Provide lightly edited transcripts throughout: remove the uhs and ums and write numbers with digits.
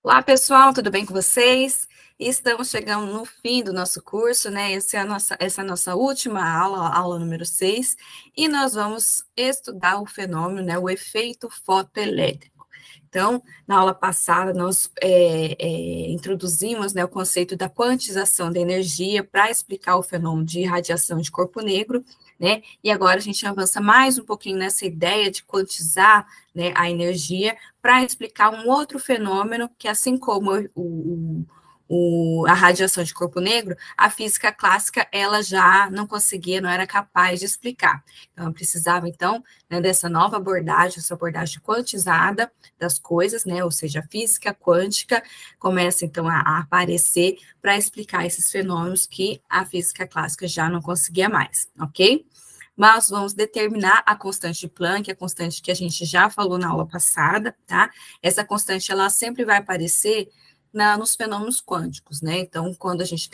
Olá, pessoal, tudo bem com vocês? Estamos chegando no fim do nosso curso, né? Essa é a nossa última aula, aula número 6, e nós vamos estudar o fenômeno, né? O efeito fotoelétrico. Então, na aula passada, nós introduzimos, né, o conceito da quantização da energia para explicar o fenômeno de radiação de corpo negro, né? E agora a gente avança mais um pouquinho nessa ideia de quantizar, né, a energia para explicar um outro fenômeno que, assim como a radiação de corpo negro, a física clássica ela já não conseguia, não era capaz de explicar. Então, eu precisava, então, né, dessa nova abordagem, essa abordagem quantizada das coisas, né, ou seja, a física quântica começa, então, a aparecer para explicar esses fenômenos que a física clássica já não conseguia mais, ok? Mas vamos determinar a constante de Planck, a constante que a gente já falou na aula passada, tá? Essa constante, ela sempre vai aparecer nos fenômenos quânticos, né? Então, quando a gente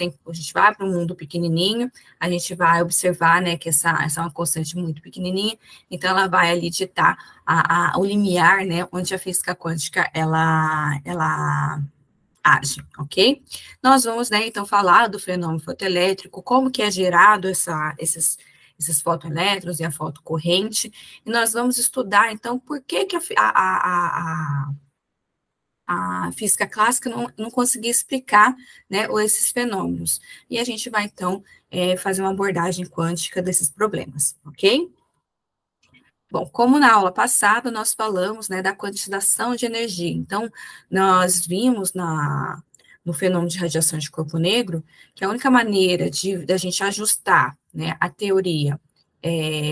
vai para um mundo pequenininho, a gente vai observar, né, que essa é uma constante muito pequenininha, então ela vai ali ditar o limiar, né, onde a física quântica, ela age, ok? Nós vamos, né, então, falar do fenômeno fotoelétrico, como que é gerado esses fotoelétrons e a fotocorrente, e nós vamos estudar, então, por que a física clássica não conseguia explicar, né, esses fenômenos. E a gente vai, então, fazer uma abordagem quântica desses problemas, ok? Bom, como na aula passada nós falamos, né, da quantização de energia, então nós vimos no fenômeno de radiação de corpo negro que a única maneira da gente ajustar, né, a teoria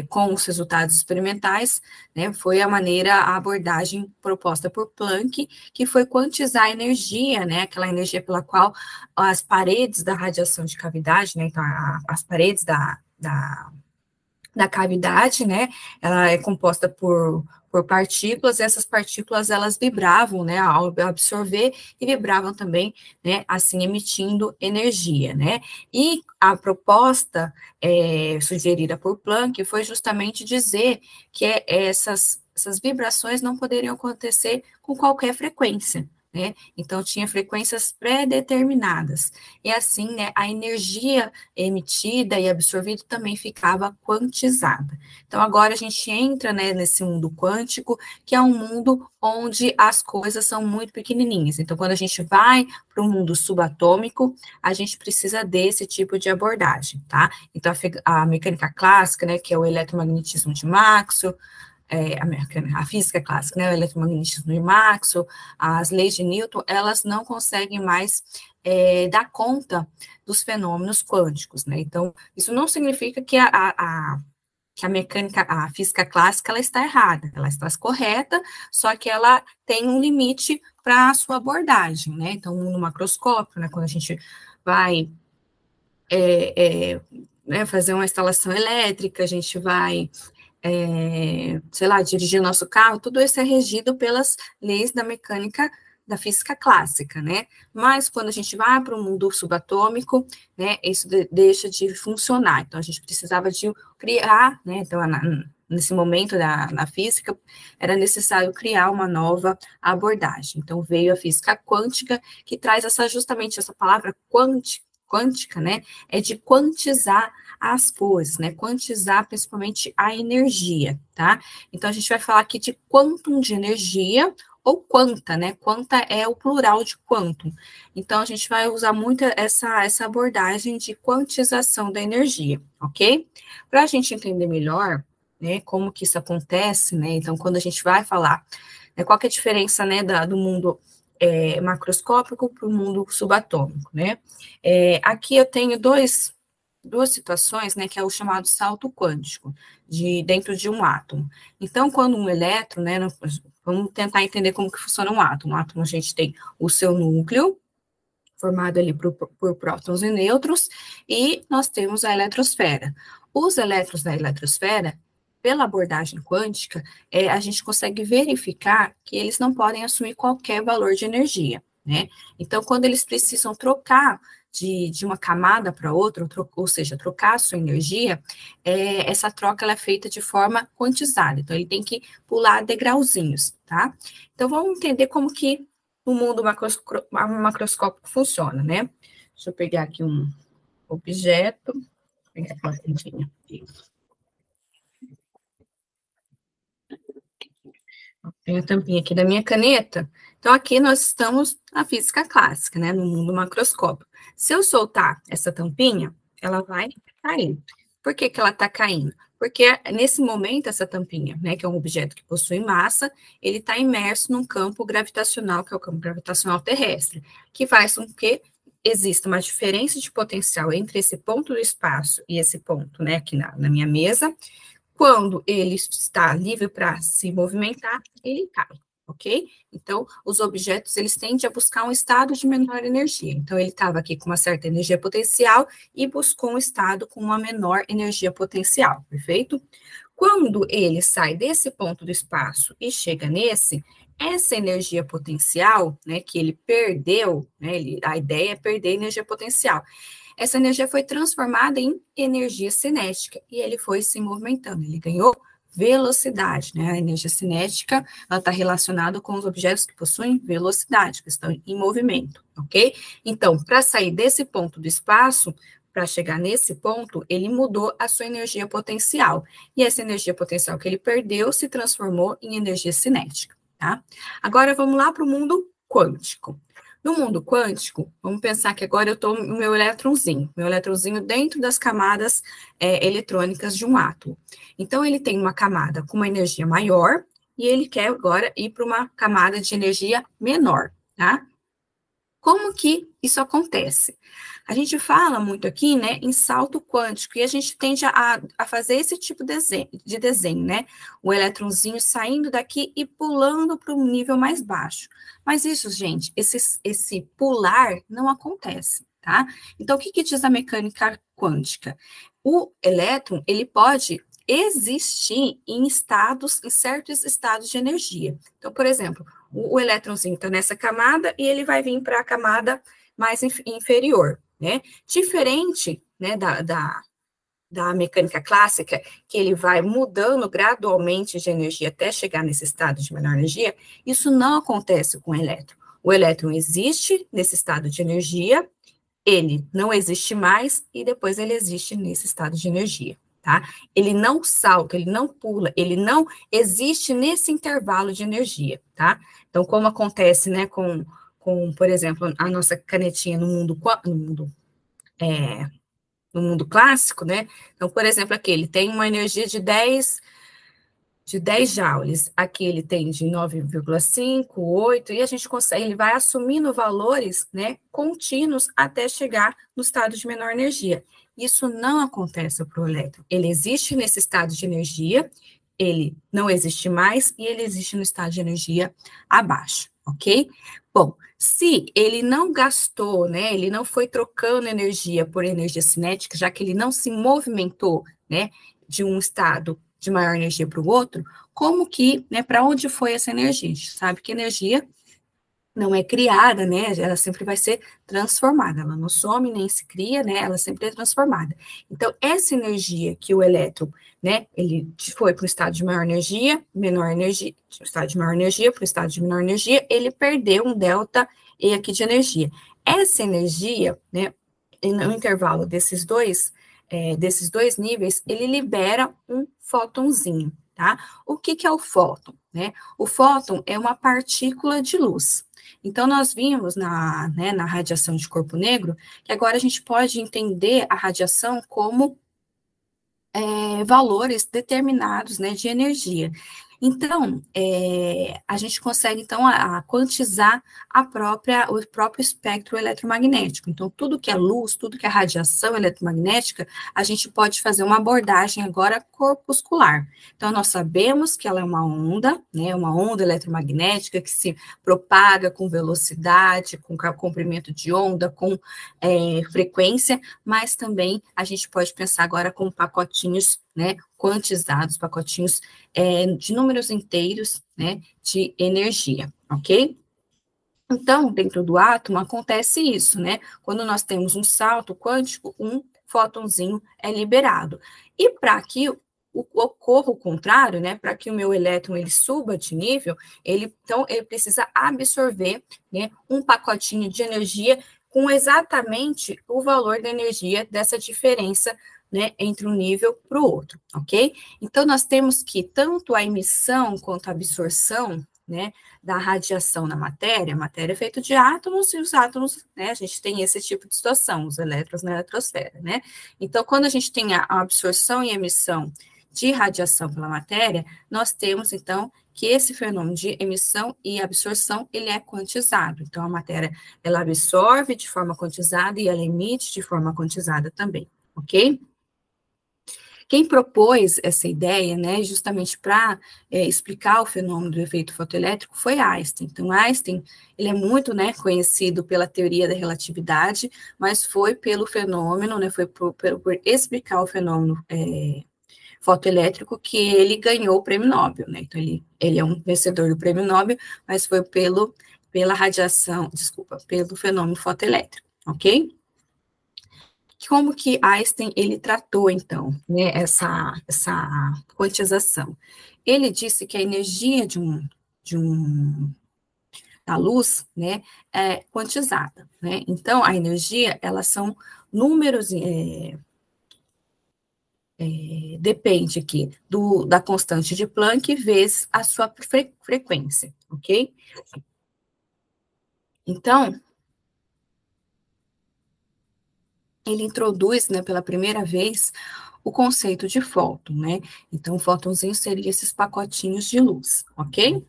com os resultados experimentais, né, foi a abordagem proposta por Planck, que foi quantizar a energia, né, aquela energia pela qual as paredes da radiação de cavidade, né, então as paredes da cavidade, né, ela é composta por partículas, e essas partículas, elas vibravam, né, ao absorver, e vibravam também, né, assim, emitindo energia, né, e a proposta sugerida por Planck foi justamente dizer que essas vibrações não poderiam acontecer com qualquer frequência, né, então tinha frequências pré-determinadas, e assim, né, a energia emitida e absorvida também ficava quantizada. Então, agora a gente entra, né, nesse mundo quântico, que é um mundo onde as coisas são muito pequenininhas. Então, quando a gente vai para o mundo subatômico, a gente precisa desse tipo de abordagem, tá? Então, a mecânica clássica, né, que é o eletromagnetismo de Maxwell, a física clássica, né, o eletromagnetismo de Maxwell, as leis de Newton, elas não conseguem mais dar conta dos fenômenos quânticos, né? Então, isso não significa que que a mecânica, a física clássica, ela está errada, ela está correta, só que ela tem um limite para a sua abordagem, né? Então, no macroscópio, né, quando a gente vai né, fazer uma instalação elétrica, a gente vai sei lá, dirigir o nosso carro, tudo isso é regido pelas leis da mecânica da física clássica, né? Mas quando a gente vai para o mundo subatômico, né, isso deixa de funcionar. Então, a gente precisava de criar, né? Então, nesse momento na física, era necessário criar uma nova abordagem. Então, veio a física quântica, que traz justamente essa palavra quântica, né? É de quantizar as coisas, né? Quantizar principalmente a energia, tá? Então, a gente vai falar aqui de quantum de energia ou quanta, né? Quanta é o plural de quantum. Então, a gente vai usar muito essa abordagem de quantização da energia, ok? Para a gente entender melhor, né, como que isso acontece, né? Então, quando a gente vai falar, né, qual que é a diferença, né, do mundo macroscópico para o mundo subatômico, né? Aqui eu tenho duas situações, né, que é o chamado salto quântico, dentro de um átomo. Então, quando um elétron, né, vamos tentar entender como que funciona um átomo. Um átomo, a gente tem o seu núcleo, formado ali por prótons e nêutrons, e nós temos a eletrosfera. Os elétrons da eletrosfera, pela abordagem quântica, a gente consegue verificar que eles não podem assumir qualquer valor de energia, né? Então, quando eles precisam trocar de uma camada para outra, ou seja, trocar a sua energia, essa troca ela é feita de forma quantizada. Então, ele tem que pular degrauzinhos, tá? Então, vamos entender como que no mundo macroscópico funciona, né? Deixa eu pegar aqui um objeto, vou pegar aqui uma cantinha. Tem a tampinha aqui da minha caneta. Então, aqui nós estamos na física clássica, né? No mundo macroscópico. Se eu soltar essa tampinha, ela vai cair. Por que que ela está caindo? Porque nesse momento, essa tampinha, né, que é um objeto que possui massa, ele está imerso num campo gravitacional, que é o campo gravitacional terrestre, que faz com que exista uma diferença de potencial entre esse ponto do espaço e esse ponto, né, aqui na minha mesa. Quando ele está livre para se movimentar, ele cai, ok? Então, os objetos, eles tendem a buscar um estado de menor energia. Então, ele estava aqui com uma certa energia potencial e buscou um estado com uma menor energia potencial, perfeito? Quando ele sai desse ponto do espaço e chega nesse, essa energia potencial, né, que ele perdeu, né, a ideia é perder energia potencial. Essa energia foi transformada em energia cinética e ele foi se movimentando, ele ganhou velocidade, né? A energia cinética, ela está relacionada com os objetos que possuem velocidade, que estão em movimento, ok? Então, para sair desse ponto do espaço, para chegar nesse ponto, ele mudou a sua energia potencial. E essa energia potencial que ele perdeu se transformou em energia cinética, tá? Agora, vamos lá para o mundo quântico. No mundo quântico, vamos pensar que agora eu estou no meu elétronzinho dentro das camadas eletrônicas de um átomo. Então, ele tem uma camada com uma energia maior e ele quer agora ir para uma camada de energia menor, tá? Como que isso acontece? A gente fala muito aqui, né, em salto quântico, e a gente tende a fazer esse tipo de desenho, né? O elétronzinho saindo daqui e pulando para um nível mais baixo. Mas isso, gente, esse pular não acontece, tá? Então, o que diz a mecânica quântica? O elétron, ele pode existir em certos estados de energia. Então, por exemplo, o elétronzinho está nessa camada e ele vai vir para a camada mais inferior, né? Diferente, né, da mecânica clássica, que ele vai mudando gradualmente de energia até chegar nesse estado de menor energia, isso não acontece com o elétron. O elétron existe nesse estado de energia, ele não existe mais e depois ele existe nesse estado de energia, tá? Ele não salta, ele não pula, ele não existe nesse intervalo de energia, tá? Então, como acontece, né, por exemplo, a nossa canetinha no mundo clássico, né? Então, por exemplo, aqui ele tem uma energia de 10 joules, aqui ele tem de 9,5, 8, e a gente consegue, ele vai assumindo valores, né, contínuos até chegar no estado de menor energia. Isso não acontece para o elétron. Ele existe nesse estado de energia, ele não existe mais e ele existe no estado de energia abaixo, ok? Bom, se ele não gastou, né, ele não foi trocando energia por energia cinética, já que ele não se movimentou, né, de um estado de maior energia para o outro, como que, né, para onde foi essa energia? A gente sabe que energia não é criada, né, ela sempre vai ser transformada, ela não some nem se cria, né, ela sempre é transformada. Então, essa energia que o elétron, né, ele foi para o estado de maior energia, menor energia, estado de maior energia para o estado de menor energia, ele perdeu um delta E aqui de energia. Essa energia, né, no intervalo desses dois níveis, ele libera um fótonzinho, tá? O que é o fóton, né? O fóton é uma partícula de luz. Então, nós vimos na radiação de corpo negro, que agora a gente pode entender a radiação como valores determinados, né, de energia. Então, a gente consegue, então, a quantizar o próprio espectro eletromagnético. Então, tudo que é luz, tudo que é radiação eletromagnética, a gente pode fazer uma abordagem agora corpuscular. Então, nós sabemos que ela é uma onda, né, uma onda eletromagnética que se propaga com velocidade, com comprimento de onda, com frequência, mas também a gente pode pensar agora com pacotinhos, né, quantizados, pacotinhos de números inteiros, né, de energia, ok? Então, dentro do átomo acontece isso, né? Quando nós temos um salto quântico, um fótonzinho é liberado. E para que ocorra o contrário, né, para que o meu elétron ele suba de nível, então ele precisa absorver, né, um pacotinho de energia com exatamente o valor da energia dessa diferença, né, entre um nível para o outro, ok? Então, nós temos que tanto a emissão quanto a absorção, né, da radiação na matéria, a matéria é feita de átomos, e os átomos, né, a gente tem esse tipo de situação, os elétrons na eletrosfera, né? Então, quando a gente tem a absorção e emissão de radiação pela matéria, nós temos, então, que esse fenômeno de emissão e absorção, ele é quantizado. Então, a matéria, ela absorve de forma quantizada e ela emite de forma quantizada também, ok? Quem propôs essa ideia, né, justamente para explicar o fenômeno do efeito fotoelétrico foi Einstein. Então, Einstein, ele é muito, né, conhecido pela teoria da relatividade, mas foi pelo fenômeno, né, foi por explicar o fenômeno fotoelétrico que ele ganhou o prêmio Nobel, né? Então, ele é um vencedor do prêmio Nobel, mas foi pela radiação, desculpa, pelo fenômeno fotoelétrico, ok? Como que Einstein, ele tratou, então, né, essa quantização? Ele disse que a energia da luz, né, é quantizada, né? Então, a energia, elas são números, depende aqui da constante de Planck vezes a sua frequência, ok? Então, ele introduz, né, pela primeira vez, o conceito de fóton, né? Então, o fótonzinho seria esses pacotinhos de luz, ok?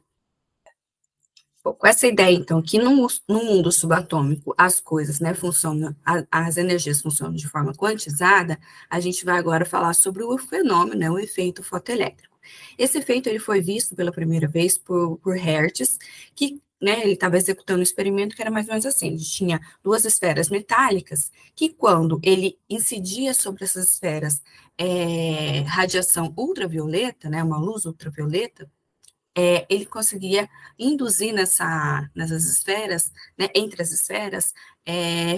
Com essa ideia, então, que no mundo subatômico as coisas, né, funcionam, as energias funcionam de forma quantizada, a gente vai agora falar sobre o fenômeno, né, o efeito fotoelétrico. Esse efeito, ele foi visto pela primeira vez por Hertz, que, né, ele estava executando um experimento que era mais ou menos assim, ele tinha duas esferas metálicas, que quando ele incidia sobre essas esferas radiação ultravioleta, né, uma luz ultravioleta, ele conseguia induzir nessas esferas, né, entre as esferas,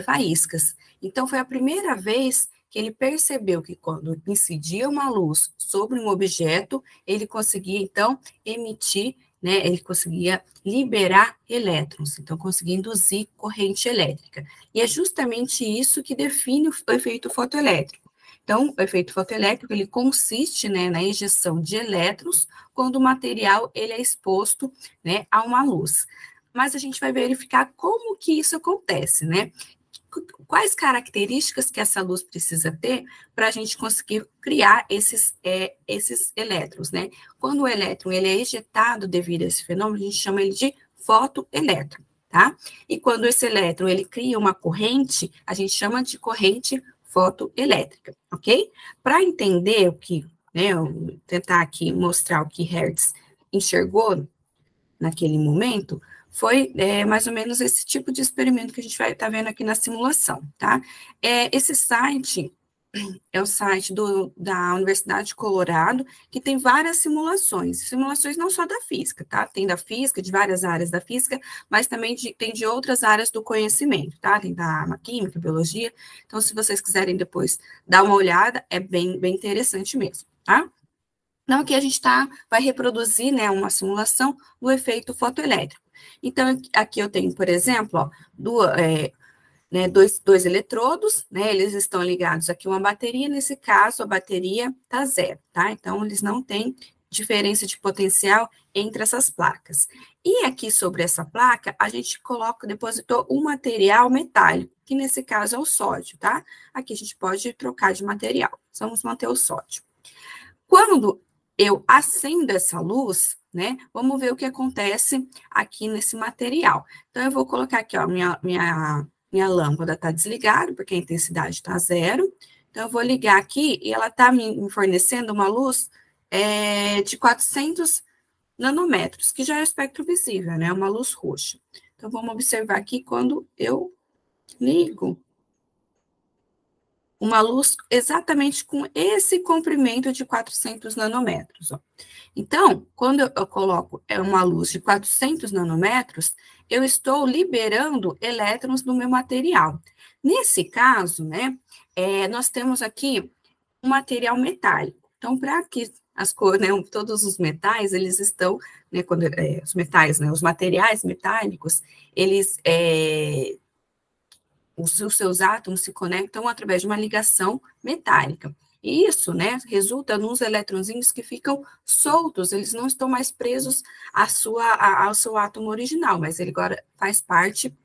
faíscas. Então, foi a primeira vez que ele percebeu que quando incidia uma luz sobre um objeto, ele conseguia, então, emitir, né, ele conseguia liberar elétrons, então, conseguia induzir corrente elétrica. E é justamente isso que define o efeito fotoelétrico. Então, o efeito fotoelétrico, ele consiste, né, na ejeção de elétrons quando o material ele é exposto, né, a uma luz. Mas a gente vai verificar como que isso acontece, né? Quais características que essa luz precisa ter para a gente conseguir criar esses elétrons, né? Quando o elétron ele é ejetado devido a esse fenômeno, a gente chama ele de fotoelétron, tá? E quando esse elétron ele cria uma corrente, a gente chama de corrente fotoelétrica, ok? Para entender o que, né, eu tentar aqui mostrar o que Hertz enxergou naquele momento, foi mais ou menos esse tipo de experimento que a gente vai estar vendo aqui na simulação, tá? Esse site é o site da Universidade de Colorado, que tem várias simulações não só da física, tá? Tem da física, de várias áreas da física, mas também tem de outras áreas do conhecimento, tá? Tem da química, biologia. Então, se vocês quiserem depois dar uma olhada, é bem, bem interessante mesmo, tá? Então, aqui a gente vai reproduzir, né, uma simulação do efeito fotoelétrico. Então, aqui eu tenho, por exemplo, ó, né, dois eletrodos, né, eles estão ligados aqui a uma bateria, nesse caso, a bateria está zero, tá? Então, eles não têm diferença de potencial entre essas placas. E aqui sobre essa placa, a gente depositou um material metálico, que nesse caso é o sódio, tá? Aqui a gente pode trocar de material, vamos manter o sódio. Quando eu acendo essa luz, né, vamos ver o que acontece aqui nesse material. Então, eu vou colocar aqui, ó, minha lâmpada está desligada, porque a intensidade está zero. Então, eu vou ligar aqui e ela está me fornecendo uma luz de 400 nanômetros, que já é o espectro visível, né? Uma luz roxa. Então, vamos observar aqui quando eu ligo uma luz exatamente com esse comprimento de 400 nanômetros. Ó. Então, quando eu coloco uma luz de 400 nanômetros, eu estou liberando elétrons do meu material. Nesse caso, né, nós temos aqui um material metálico. Então, para que as cores, né, todos os metais, eles estão, né, quando, os metais, né, os materiais metálicos, eles, os seus átomos se conectam através de uma ligação metálica. E isso, né, resulta nos eletrõezinhos que ficam soltos, eles não estão mais presos ao seu átomo original, mas ele agora faz parte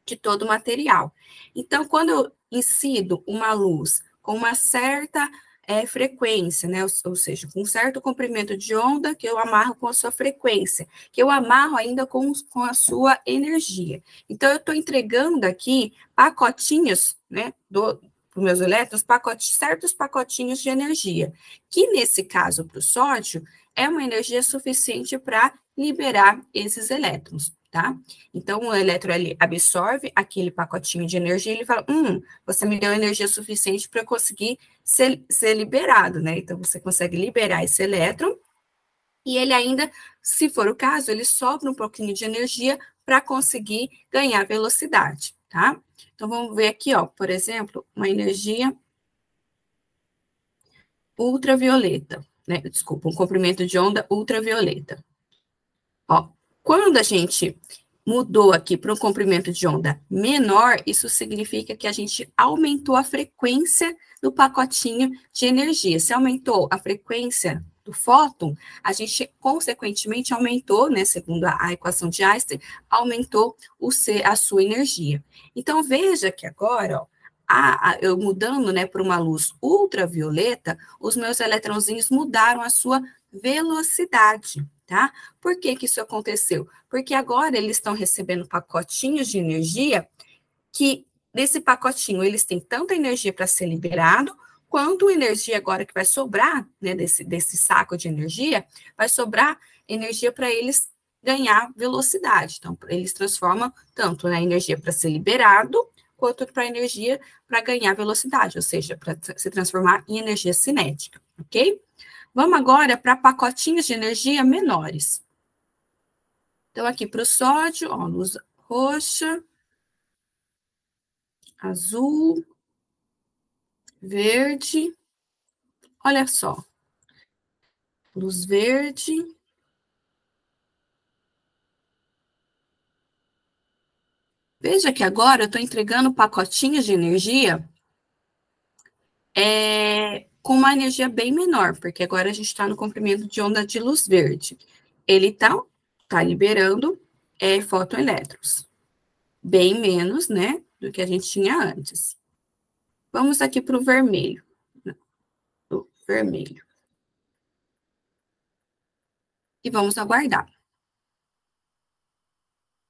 de todo o material. Então, quando eu incido uma luz com uma certa frequência, né? Ou seja, com um certo comprimento de onda que eu amarro com a sua frequência, que eu amarro ainda com a sua energia. Então, eu estou entregando aqui pacotinhos, né, para os meus elétrons, certos pacotinhos de energia, que nesse caso, para o sódio, é uma energia suficiente para liberar esses elétrons, tá? Então, o elétron ele absorve aquele pacotinho de energia e ele fala, você me deu energia suficiente para eu conseguir ser liberado, né? Então, você consegue liberar esse elétron e ele ainda, se for o caso, ele sobra um pouquinho de energia para conseguir ganhar velocidade, tá? Então, vamos ver aqui, ó, por exemplo, uma energia ultravioleta, né? Desculpa, um comprimento de onda ultravioleta. Ó, quando a gente mudou aqui para um comprimento de onda menor, isso significa que a gente aumentou a frequência do pacotinho de energia. Se aumentou a frequência do fóton, a gente, consequentemente, aumentou, né, segundo a equação de Einstein, aumentou a sua energia. Então, veja que agora, ó, eu mudando, né, para uma luz ultravioleta, os meus eletrõezinhos mudaram a sua velocidade, tá? Por que que isso aconteceu? Porque agora eles estão recebendo pacotinhos de energia que, nesse pacotinho, eles têm tanta energia para ser liberado, quanto energia agora que vai sobrar, né, desse saco de energia, vai sobrar energia para eles ganhar velocidade. Então, eles transformam tanto na energia para ser liberado, quanto para energia para ganhar velocidade, ou seja, para se transformar em energia cinética, ok? Vamos agora para pacotinhos de energia menores. Então, aqui para o sódio, ó, luz roxa, azul, verde. Olha só. Luz verde. Veja que agora eu estou entregando pacotinhos de energia com uma energia bem menor, porque agora a gente está no comprimento de onda de luz verde. Ele tá liberando fotoelétrons. Bem menos, né, do que a gente tinha antes. Vamos aqui para o vermelho. O vermelho. E vamos aguardar.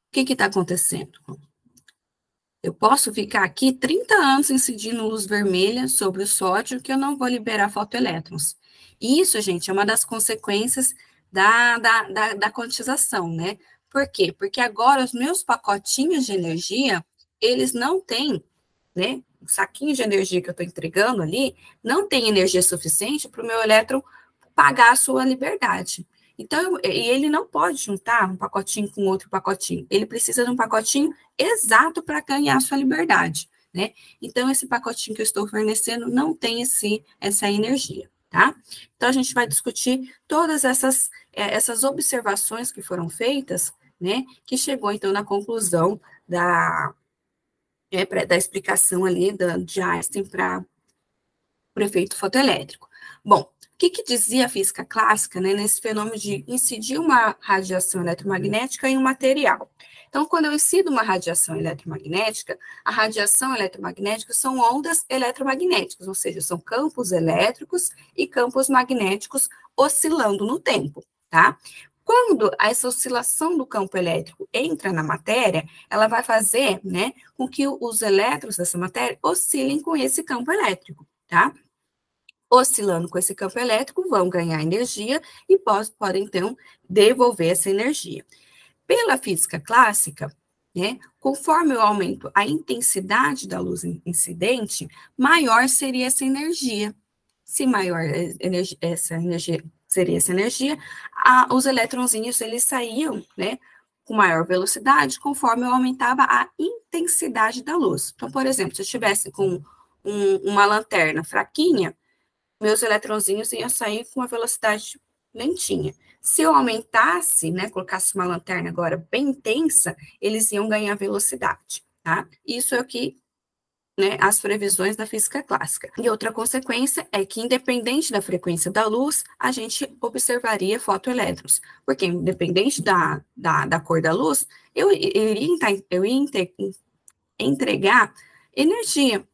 O que está acontecendo? Eu posso ficar aqui 30 anos incidindo luz vermelha sobre o sódio que eu não vou liberar fotoelétrons. Isso, gente, é uma das consequências da quantização, né? Por quê? Porque agora os meus pacotinhos de energia, eles não têm, né? O saquinho de energia que eu estou entregando ali, não tem energia suficiente para o meu elétron pagar a sua liberdade. Então, ele não pode juntar um pacotinho com outro pacotinho. Ele precisa de um pacotinho exato para ganhar a sua liberdade, né? Então, esse pacotinho que eu estou fornecendo não tem essa energia, tá? Então, a gente vai discutir todas essas observações que foram feitas, né? Que chegou, então, na conclusão da explicação ali de Einstein para o efeito fotoelétrico. Bom, o que dizia a física clássica, né, nesse fenômeno de incidir uma radiação eletromagnética em um material? Então, quando eu incido uma radiação eletromagnética, a radiação eletromagnética são ondas eletromagnéticas, ou seja, são campos elétricos e campos magnéticos oscilando no tempo, tá? Quando essa oscilação do campo elétrico entra na matéria, ela vai fazer, né, com que os elétrons dessa matéria oscilem com esse campo elétrico, tá? Oscilando com esse campo elétrico, vão ganhar energia e podem, então, devolver essa energia. Pela física clássica, né, conforme eu aumento a intensidade da luz incidente, maior seria essa energia. Se maior essa energia seria essa energia, os eletrõezinhos, eles saíam, né, com maior velocidade, conforme eu aumentava a intensidade da luz. Então, por exemplo, se eu estivesse com uma lanterna fraquinha, meus eletrõezinhos iam sair com uma velocidade lentinha. Se eu aumentasse, né, colocasse uma lanterna agora bem intensa, eles iam ganhar velocidade, tá? Isso é o que, né, as previsões da física clássica. E outra consequência é que, independente da frequência da luz, a gente observaria fotoelétrons, porque independente da cor da luz, eu iria entregar energia,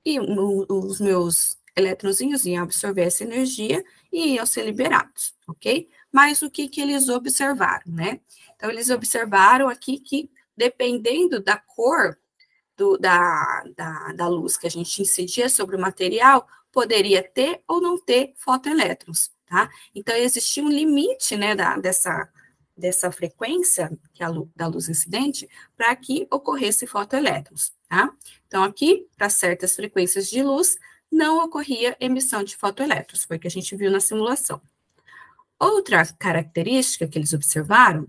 e os meus eletrõezinhos iam absorver essa energia e iam ser liberados, ok? Mas o que eles observaram, né? Então, eles observaram aqui que, dependendo da cor da luz que a gente incidia sobre o material, poderia ter ou não ter fotoelétrons, tá? Então, existia um limite, né, dessa frequência da luz incidente para que ocorresse fotoelétrons, tá? Então, aqui, para certas frequências de luz, não ocorria emissão de fotoelétrons, foi o que a gente viu na simulação. Outra característica que eles observaram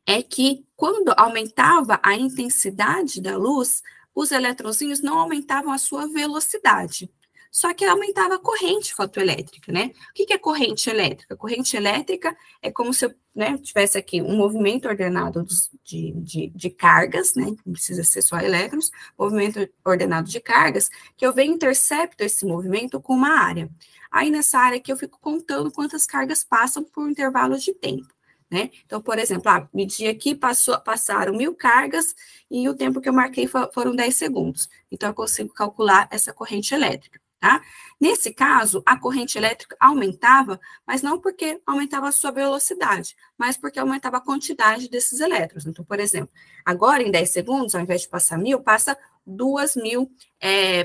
é que, quando aumentava a intensidade da luz, os eletrõezinhos não aumentavam a sua velocidade, só que aumentava a corrente fotoelétrica, né? O que é corrente elétrica? Corrente elétrica é como se eu, né, tivesse aqui um movimento ordenado de cargas, né? Não precisa ser só elétrons, movimento ordenado de cargas, que eu venho e intercepto esse movimento com uma área. Aí, nessa área aqui, eu fico contando quantas cargas passam por intervalos de tempo. Né? Então, por exemplo, medi aqui, passaram 1000 cargas e o tempo que eu marquei foram 10 segundos. Então, eu consigo calcular essa corrente elétrica, tá? Nesse caso, a corrente elétrica aumentava, mas não porque aumentava a sua velocidade, mas porque aumentava a quantidade desses elétrons. Então, por exemplo, agora em 10 segundos, ao invés de passar 1000, passa 2000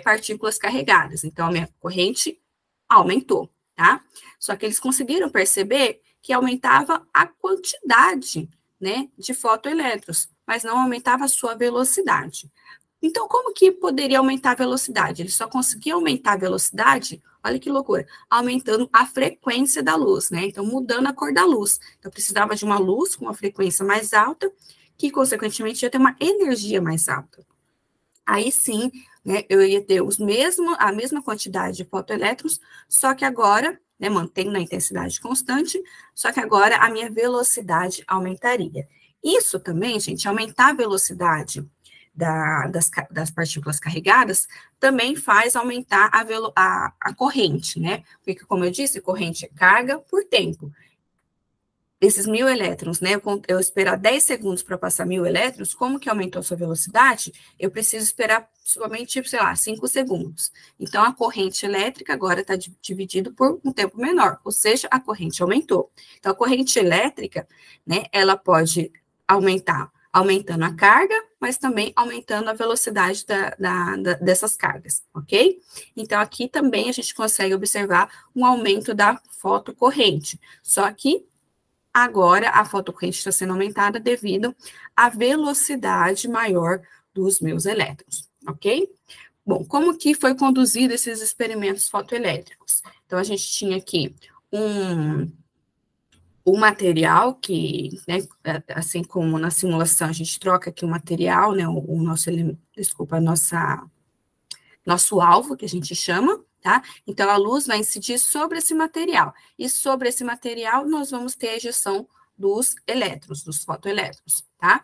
partículas carregadas. Então, a minha corrente aumentou, tá? Só que eles conseguiram perceber que aumentava a quantidade, né, de fotoelétrons, mas não aumentava a sua velocidade. Então, como que poderia aumentar a velocidade? Ele só conseguia aumentar a velocidade, olha que loucura, aumentando a frequência da luz, né? Então, mudando a cor da luz. Então, precisava de uma luz com uma frequência mais alta, que, consequentemente, ia ter uma energia mais alta. Aí sim, né, eu ia ter a mesma quantidade de fotoelétrons, só que agora, né, mantendo a intensidade constante, só que agora a minha velocidade aumentaria. Isso também, gente, aumentar a velocidade das partículas carregadas também faz aumentar a corrente, né? Porque, como eu disse, corrente é carga por tempo. Esses 1000 elétrons, né? Eu esperar 10 segundos para passar 1000 elétrons, como que aumentou a sua velocidade? Eu preciso esperar somente, sei lá, 5 segundos. Então, a corrente elétrica agora está dividida por um tempo menor, ou seja, a corrente aumentou. Então, a corrente elétrica, né, ela pode aumentar, aumentando a carga, mas também aumentando a velocidade dessas cargas, ok? Então, aqui também a gente consegue observar um aumento da fotocorrente, só que agora, a fotocorrente está sendo aumentada devido à velocidade maior dos meus elétrons, ok? Bom, como que foi conduzido esses experimentos fotoelétricos? Então, a gente tinha aqui um material que, né, assim como na simulação, a gente troca aqui o material, né, nosso alvo, que a gente chama, tá? Então, a luz vai incidir sobre esse material. E sobre esse material, nós vamos ter a ejeção dos elétrons, dos fotoelétrons, tá?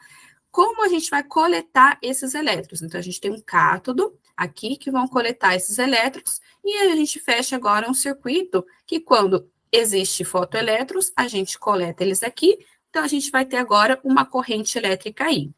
Como a gente vai coletar esses elétrons? Então, a gente tem um cátodo aqui que vão coletar esses elétrons e a gente fecha agora um circuito que, quando existe fotoelétrons, a gente coleta eles aqui. Então, a gente vai ter agora uma corrente elétrica aí.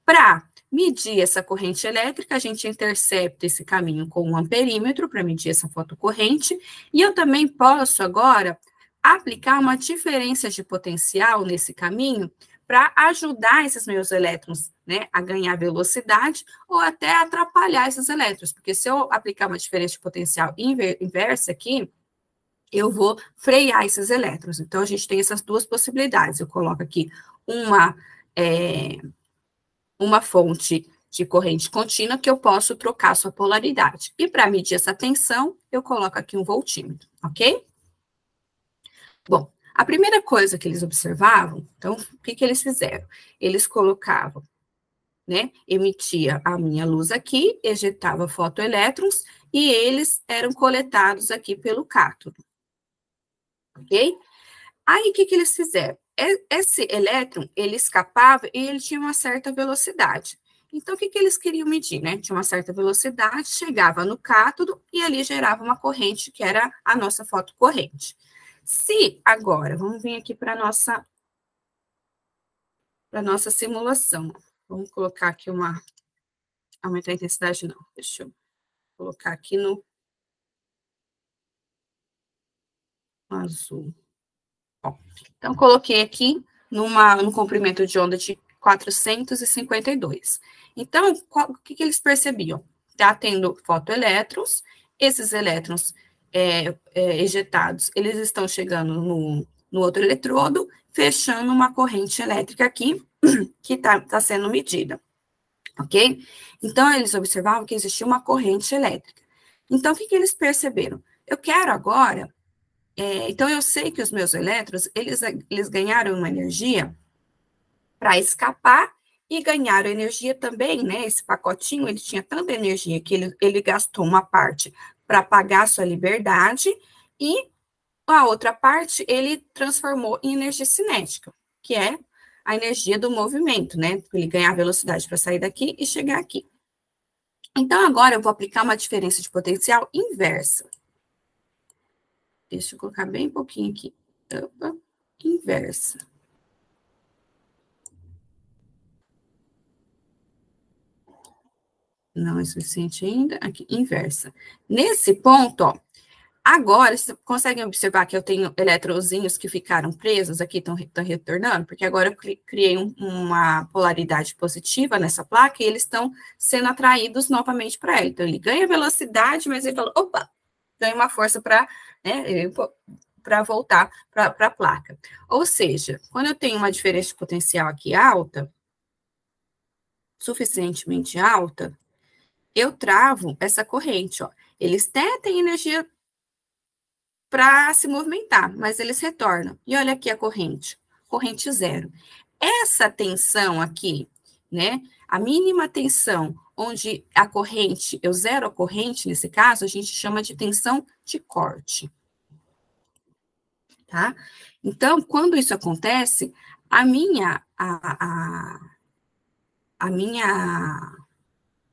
Para medir essa corrente elétrica, a gente intercepta esse caminho com um amperímetro para medir essa fotocorrente, e eu também posso agora aplicar uma diferença de potencial nesse caminho para ajudar esses meus elétrons, né, a ganhar velocidade ou até atrapalhar esses elétrons, porque se eu aplicar uma diferença de potencial inversa aqui, eu vou frear esses elétrons. Então, a gente tem essas duas possibilidades. Eu coloco aqui uma fonte de corrente contínua que eu posso trocar sua polaridade. E para medir essa tensão, eu coloco aqui um voltímetro, ok? Bom, a primeira coisa que eles observavam, então, o que eles fizeram? Eles colocavam né, emitia a minha luz aqui, ejetava fotoelétrons, e eles eram coletados aqui pelo cátodo, ok? Aí, o que eles fizeram? Esse elétron, ele escapava e ele tinha uma certa velocidade. Então, o que eles queriam medir, né? Tinha uma certa velocidade, chegava no cátodo e ali gerava uma corrente, que era a nossa fotocorrente. Se agora, vamos vir aqui para a nossa simulação. Vamos colocar aqui aumentar a intensidade, não. Deixa eu colocar aqui no azul. Ó, então, coloquei aqui no comprimento de onda de 452. Então, o que eles percebiam? Está tendo fotoelétrons, esses elétrons ejetados, eles estão chegando no outro eletrodo, fechando uma corrente elétrica aqui, que está sendo medida, ok? Então, eles observavam que existia uma corrente elétrica. Então, o que eles perceberam? Eu quero agora então, eu sei que os meus elétrons, eles ganharam uma energia para escapar e ganharam energia também, né? Esse pacotinho, ele tinha tanta energia que ele gastou uma parte para pagar a sua liberdade e a outra parte ele transformou em energia cinética, que é a energia do movimento, né? Ele ganhar velocidade para sair daqui e chegar aqui. Então, agora eu vou aplicar uma diferença de potencial inversa. Deixa eu colocar bem pouquinho aqui. Opa, inversa. Não é suficiente ainda. Aqui, inversa. Nesse ponto, ó, agora, vocês conseguem observar que eu tenho eletrozinhos que ficaram presos aqui, estão retornando? Porque agora eu criei uma polaridade positiva nessa placa e eles estão sendo atraídos novamente para ela. Então, ele ganha velocidade, mas ele fala, opa, ganha uma força para, né, para voltar para a placa. Ou seja, quando eu tenho uma diferença de potencial aqui alta, suficientemente alta, eu travo essa corrente, ó. Eles até têm energia para se movimentar, mas eles retornam. E olha aqui a corrente zero. Essa tensão aqui, né, a mínima tensão, onde a corrente, eu zero a corrente, nesse caso, a gente chama de tensão de corte. Tá? Então, quando isso acontece, a minha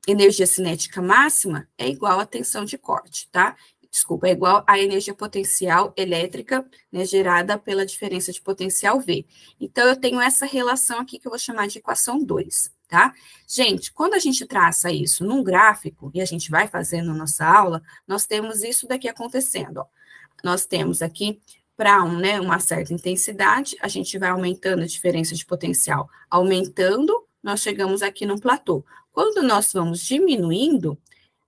energia cinética máxima é igual à tensão de corte, tá? Desculpa, é igual à energia potencial elétrica, né, gerada pela diferença de potencial V. Então, eu tenho essa relação aqui que eu vou chamar de equação 2, tá? Gente, quando a gente traça isso num gráfico, e a gente vai fazendo na nossa aula, nós temos isso daqui acontecendo, ó. Nós temos aqui para uma certa intensidade, a gente vai aumentando a diferença de potencial. Aumentando, nós chegamos aqui num platô. Quando nós vamos diminuindo,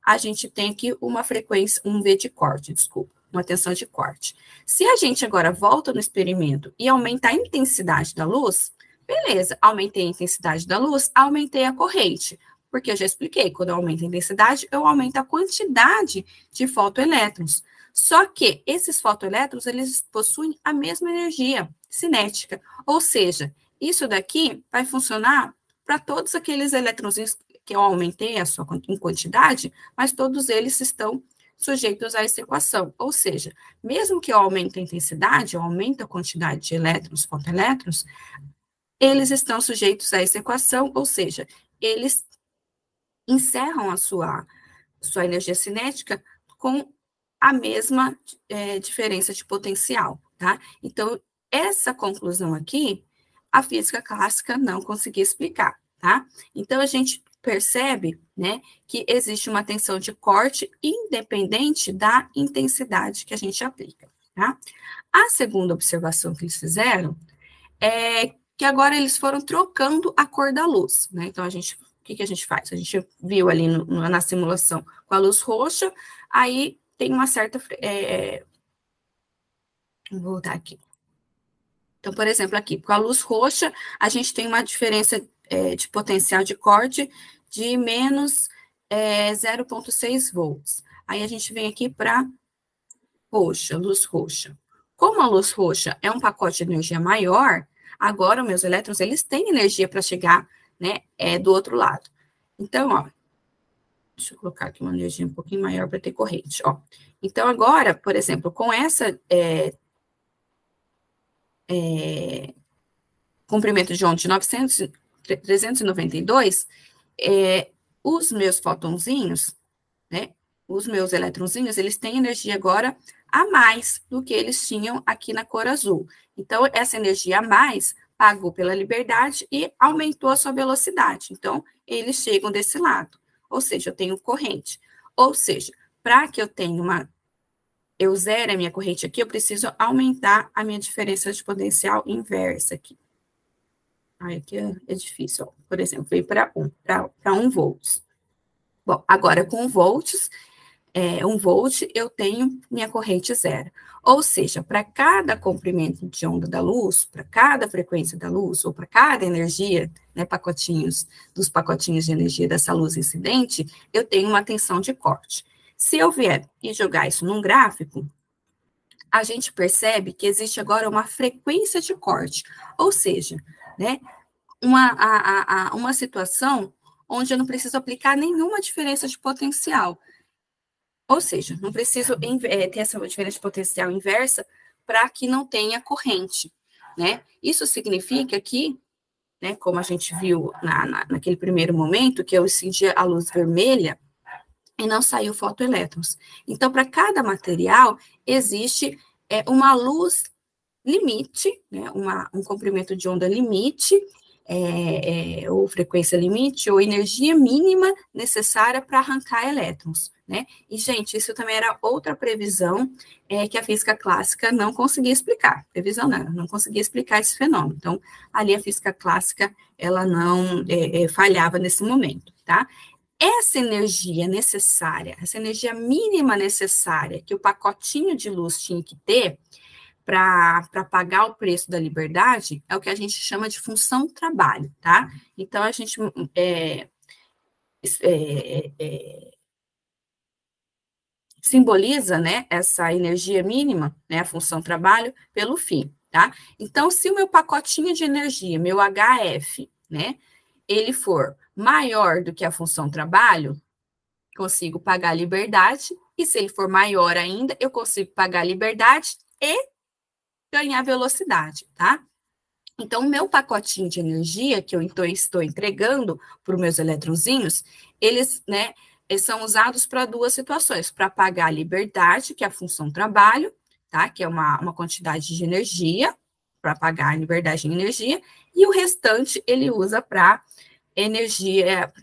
a gente tem aqui uma frequência, um V de corte, desculpa, uma tensão de corte. Se a gente agora volta no experimento e aumenta a intensidade da luz, beleza, aumentei a intensidade da luz, aumentei a corrente, porque eu já expliquei, quando eu aumento a intensidade, eu aumento a quantidade de fotoelétrons. Só que esses fotoelétrons, eles possuem a mesma energia cinética, ou seja, isso daqui vai funcionar para todos aqueles eletrões que eu aumentei a sua em quantidade, mas todos eles estão sujeitos a essa equação, ou seja, mesmo que eu aumente a intensidade, eu aumento a quantidade de elétrons, fotoelétrons, eles estão sujeitos a essa equação, ou seja, eles encerram a sua energia cinética com a mesma diferença de potencial, tá? Então, essa conclusão aqui, a física clássica não conseguia explicar, tá? Então, a gente percebe, né, que existe uma tensão de corte independente da intensidade que a gente aplica, tá? A segunda observação que eles fizeram é que agora eles foram trocando a cor da luz, né? Então, o que a gente faz? A gente viu ali na simulação com a luz roxa, aí tem uma certa... vou voltar aqui. Então, por exemplo, aqui, com a luz roxa, a gente tem uma diferença de potencial de corte de menos 0,6 volts. Aí a gente vem aqui para roxa, luz roxa. Como a luz roxa é um pacote de energia maior, agora meus elétrons, eles têm energia para chegar né, é do outro lado. Então, ó, deixa eu colocar aqui uma energia um pouquinho maior para ter corrente, ó. Então, agora, por exemplo, com essa comprimento de onda de 392, os meus fótonzinhos, né, os meus eletrõezinhos, eles têm energia agora a mais do que eles tinham aqui na cor azul. Então, essa energia a mais pagou pela liberdade e aumentou a sua velocidade. Então, eles chegam desse lado. Ou seja, eu tenho corrente. Ou seja, para que eu tenha eu zere a minha corrente aqui, eu preciso aumentar a minha diferença de potencial inversa aqui. Aí aqui é difícil, ó. Por exemplo, veio para 1 volts. Bom, agora com volts, 1 volt, eu tenho minha corrente zero. Ou seja, para cada comprimento de onda da luz, para cada frequência da luz, ou para cada energia, né, dos pacotinhos de energia dessa luz incidente, eu tenho uma tensão de corte. Se eu vier e jogar isso num gráfico, a gente percebe que existe agora uma frequência de corte, ou seja, né, uma situação onde eu não preciso aplicar nenhuma diferença de potencial. Ou seja, não preciso ter essa diferença de potencial inversa para que não tenha corrente, né? Isso significa que, né, como a gente viu naquele primeiro momento, que eu acendi a luz vermelha e não saiu fotoelétrons. Então, para cada material, existe uma luz limite, né, um comprimento de onda limite, ou frequência limite, ou energia mínima necessária para arrancar elétrons, né? E, gente, isso também era outra previsão que a física clássica não conseguia explicar. Previsão não conseguia explicar esse fenômeno. Então, ali a física clássica, ela não falhava nesse momento, tá? Essa energia necessária, essa energia mínima necessária que o pacotinho de luz tinha que ter para pagar o preço da liberdade é o que a gente chama de função trabalho, tá? Então, a gente simboliza, né, essa energia mínima, né, a função trabalho, pelo φ, tá? Então, se o meu pacotinho de energia, meu HF, né, ele for maior do que a função trabalho, consigo pagar a liberdade, e se ele for maior ainda, eu consigo pagar a liberdade e ganhar velocidade, tá? Então, o meu pacotinho de energia que eu estou entregando para os meus eletrõezinhos, eles, né, são usados para duas situações, para pagar a liberdade, que é a função trabalho, tá? Que é uma quantidade de energia, para pagar a liberdade em energia, e o restante ele usa para energia,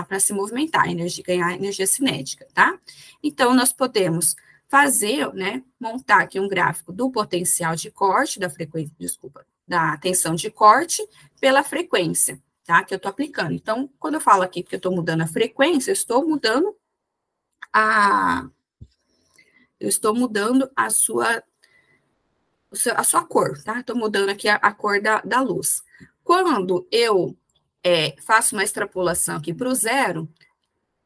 para se movimentar, ganhar energia cinética, tá? Então, nós podemos fazer, né, montar aqui um gráfico do potencial de corte, da tensão de corte pela frequência, tá, que eu estou aplicando. Então, quando eu falo aqui que eu estou mudando a frequência, eu estou mudando a sua cor, tá? Estou mudando aqui a cor da luz. Quando eu faço uma extrapolação aqui para o zero,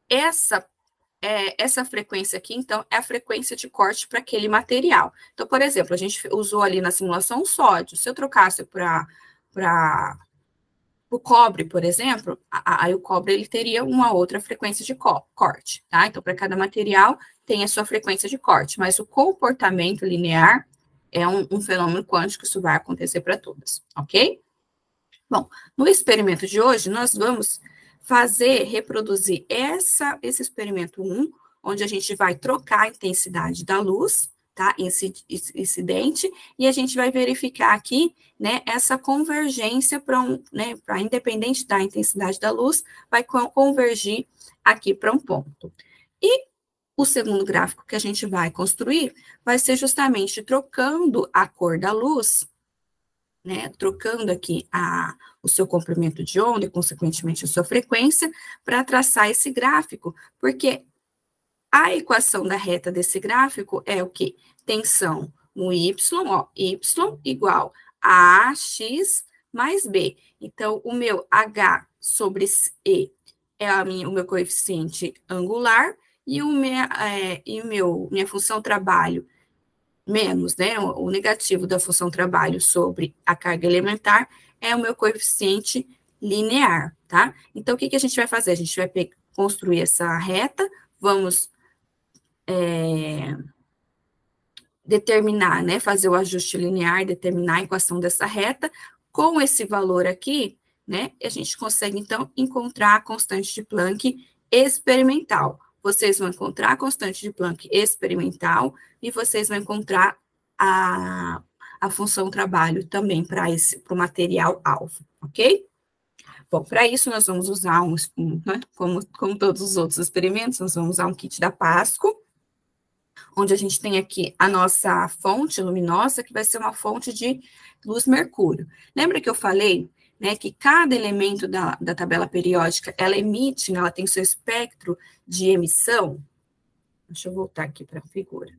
essa frequência aqui, então, é a frequência de corte para aquele material. Então, por exemplo, a gente usou ali na simulação o sódio. Se eu trocasse para o cobre, por exemplo, aí o cobre ele teria uma outra frequência de corte, tá? Então, para cada material tem a sua frequência de corte, mas o comportamento linear é um fenômeno quântico, isso vai acontecer para todas, ok? Bom, no experimento de hoje, nós vamos reproduzir esse experimento 1, onde a gente vai trocar a intensidade da luz, tá? Incidente, e a gente vai verificar aqui, né, essa convergência né, para independente da intensidade da luz, vai convergir aqui para um ponto. E o segundo gráfico que a gente vai construir vai ser justamente trocando a cor da luz, né, trocando aqui o seu comprimento de onda e, consequentemente, a sua frequência, para traçar esse gráfico, porque a equação da reta desse gráfico é o quê? Tensão no y, ó, y igual a AX mais B. Então, o meu H sobre E é o meu coeficiente angular, e minha função trabalho menos, né, o negativo da função trabalho sobre a carga elementar é o meu coeficiente linear, tá? Então, o que a gente vai fazer? A gente vai construir essa reta, vamos determinar, né, fazer o ajuste linear, determinar a equação dessa reta. Com esse valor aqui, né, a gente consegue, então, encontrar a constante de Planck experimental. Vocês vão encontrar a constante de Planck experimental e vocês vão encontrar a função trabalho também para o material alvo, ok? Bom, para isso nós vamos usar né, como todos os outros experimentos, nós vamos usar um kit da Pasco, onde a gente tem aqui a nossa fonte luminosa, que vai ser uma fonte de luz mercúrio. Lembra que eu falei, né, que cada elemento da tabela periódica, ela emite, né, ela tem seu espectro de emissão? Deixa eu voltar aqui para a figura.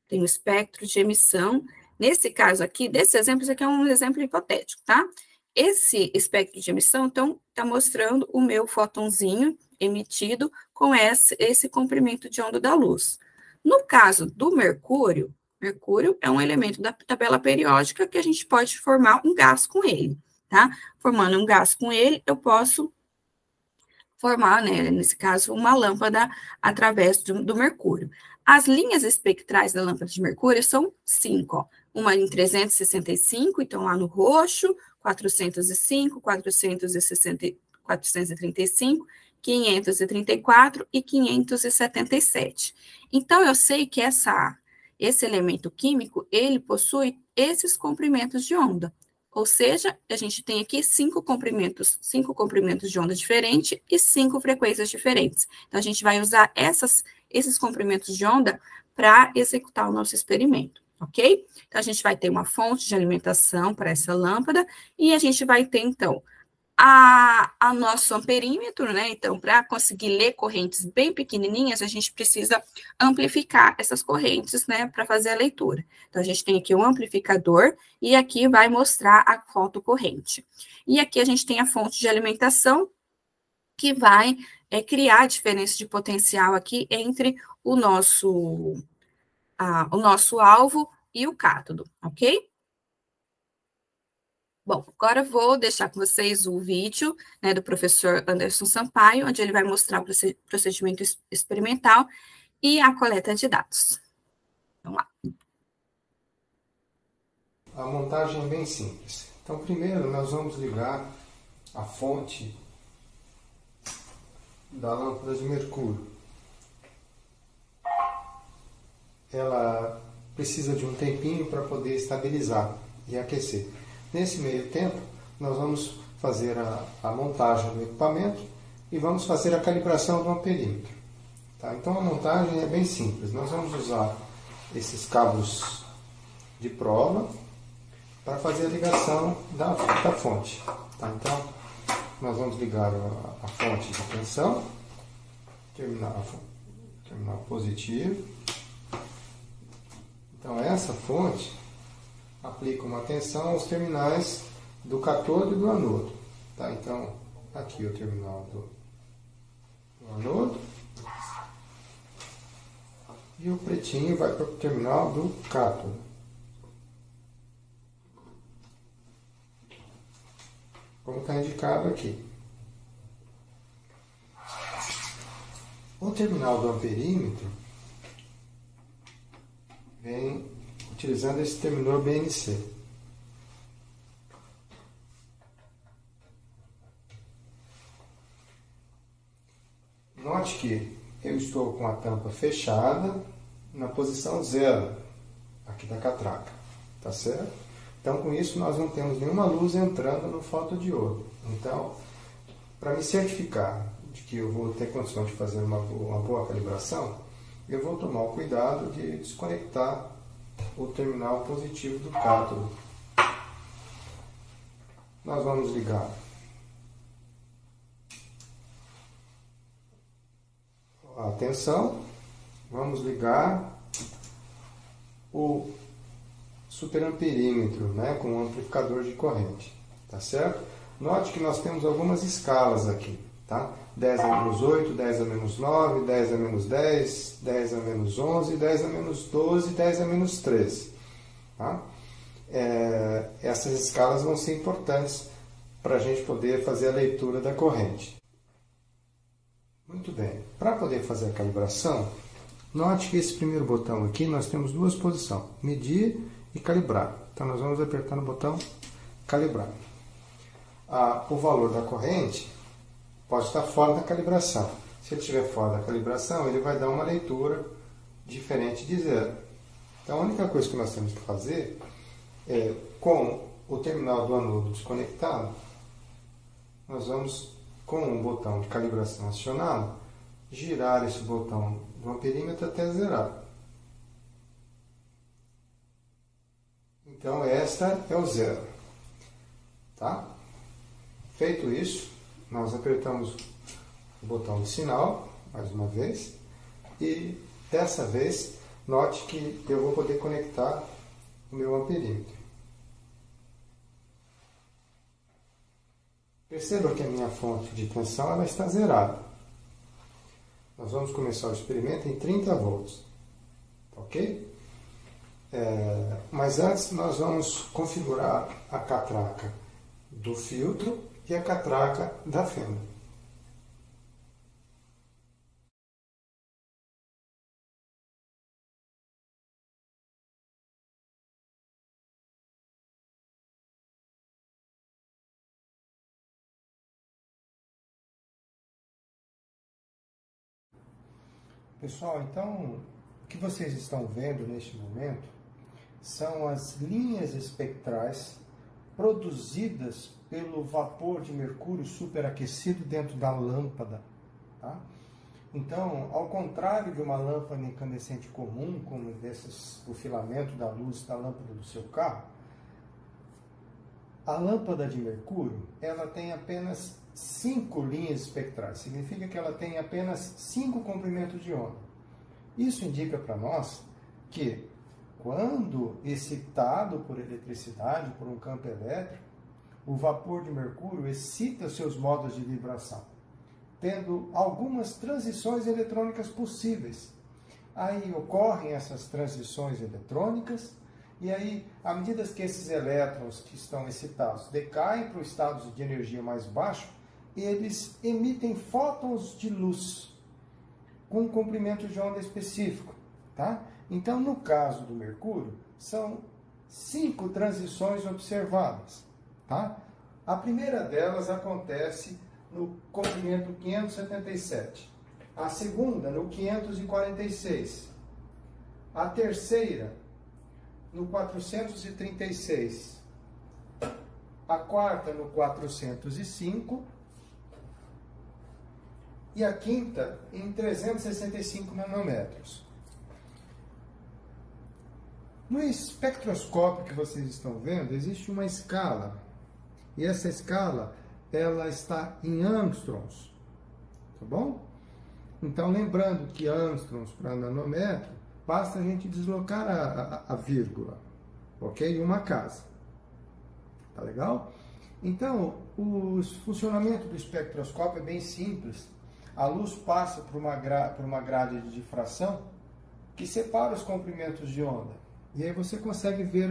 Tem o espectro de emissão. Nesse caso aqui, desse exemplo, isso aqui é um exemplo hipotético, tá? Esse espectro de emissão, então, está mostrando o meu fótonzinho emitido com esse comprimento de onda da luz. No caso do mercúrio, mercúrio é um elemento da tabela periódica que a gente pode formar um gás com ele, tá? Formando um gás com ele, eu posso formar, né, nesse caso, uma lâmpada através do mercúrio. As linhas espectrais da lâmpada de mercúrio são 5, ó. Uma em 365, então lá no roxo, 405, 460, 435, 534 e 577. Então, eu sei que esse elemento químico, ele possui esses comprimentos de onda. Ou seja, a gente tem aqui 5 comprimentos de onda diferentes e 5 frequências diferentes. Então, a gente vai usar esses comprimentos de onda para executar o nosso experimento, ok? Então, a gente vai ter uma fonte de alimentação para essa lâmpada e a gente vai ter, então, a nosso amperímetro, né? Então, para conseguir ler correntes bem pequenininhas, a gente precisa amplificar essas correntes, né? Para fazer a leitura. Então, a gente tem aqui um amplificador e aqui vai mostrar a fotocorrente. E aqui a gente tem a fonte de alimentação que vai criar a diferença de potencial aqui entre o nosso alvo e o cátodo, ok? Bom, agora eu vou deixar com vocês o vídeo, né, do professor Anderson Sampaio, onde ele vai mostrar o procedimento experimental e a coleta de dados. Vamos lá. A montagem é bem simples. Então, primeiro, nós vamos ligar a fonte da lâmpada de mercúrio. Ela precisa de um tempinho para poder estabilizar e aquecer. Nesse meio tempo, nós vamos fazer a montagem do equipamento e vamos fazer a calibração do amperímetro. Tá? Então, a montagem é bem simples. Nós vamos usar esses cabos de prova para fazer a ligação da fonte. Tá? Então, nós vamos ligar a fonte de tensão, terminal positivo. Então, essa fonte aplica uma tensão aos terminais do cátodo e do anodo. Tá? Então, aqui o terminal do anodo e o pretinho vai para o terminal do cátodo. Como está indicado aqui. O terminal do amperímetro vem utilizando esse terminal BNC. Note que eu estou com a tampa fechada na posição 0 aqui da catraca, tá certo? Então, com isso, nós não temos nenhuma luz entrando no fotodiodo. Então, para me certificar de que eu vou ter condição de fazer uma boa calibração, eu vou tomar o cuidado de desconectar o terminal positivo do cátodo. Nós vamos ligar a tensão, vamos ligar o superamperímetro, né, com um amplificador de corrente, tá certo? Note que nós temos algumas escalas aqui, tá? 10 a menos 8, 10 a menos 9, 10 a menos 10, 10 a menos 11, 10 a menos 12, 10 a menos 13. Tá? Essas escalas vão ser importantes para a gente poder fazer a leitura da corrente. Muito bem, para poder fazer a calibração, note que esse primeiro botão aqui nós temos duas posições, medir e calibrar. Então nós vamos apertar no botão calibrar. O valor da corrente pode estar fora da calibração. Se ele estiver fora da calibração, ele vai dar uma leitura diferente de zero. Então a única coisa que nós temos que fazer é, com o terminal do anodo desconectado, nós vamos, com o botão de calibração acionado, girar esse botão do amperímetro até zerar. Então, esta é o zero. Tá? Feito isso, nós apertamos o botão de sinal, mais uma vez, e dessa vez, note que eu vou poder conectar o meu amperímetro. Perceba que a minha fonte de tensão ela está zerada. Nós vamos começar o experimento em 30 volts. Ok? Mas antes nós vamos configurar a catraca do filtro e a catraca da fenda. Pessoal, então, o que vocês estão vendo neste momento são as linhas espectrais produzidas pelo vapor de mercúrio superaquecido dentro da lâmpada. Tá? Então, ao contrário de uma lâmpada incandescente comum, como o filamento da luz da lâmpada do seu carro, a lâmpada de mercúrio ela tem apenas 5 linhas espectrais. Significa que ela tem apenas 5 comprimentos de onda. Isso indica para nós que quando excitado por eletricidade, por um campo elétrico, o vapor de mercúrio excita seus modos de vibração, tendo algumas transições eletrônicas possíveis. Aí ocorrem essas transições eletrônicas, e aí, à medida que esses elétrons que estão excitados decaem para o estado de energia mais baixo, eles emitem fótons de luz com um comprimento de onda específico. Tá? Então, no caso do mercúrio, são 5 transições observadas. Tá? A primeira delas acontece no comprimento 577, a segunda no 546, a terceira no 436, a quarta no 405 e a quinta em 365 nanômetros. No espectroscópio que vocês estão vendo, existe uma escala, e essa escala ela está em angstroms, tá bom? Então, lembrando que angstroms para nanômetro, basta a gente deslocar a vírgula, ok? Uma casa, tá legal? Então, o funcionamento do espectroscópio é bem simples. A luz passa por uma grade de difração que separa os comprimentos de onda. E aí você consegue ver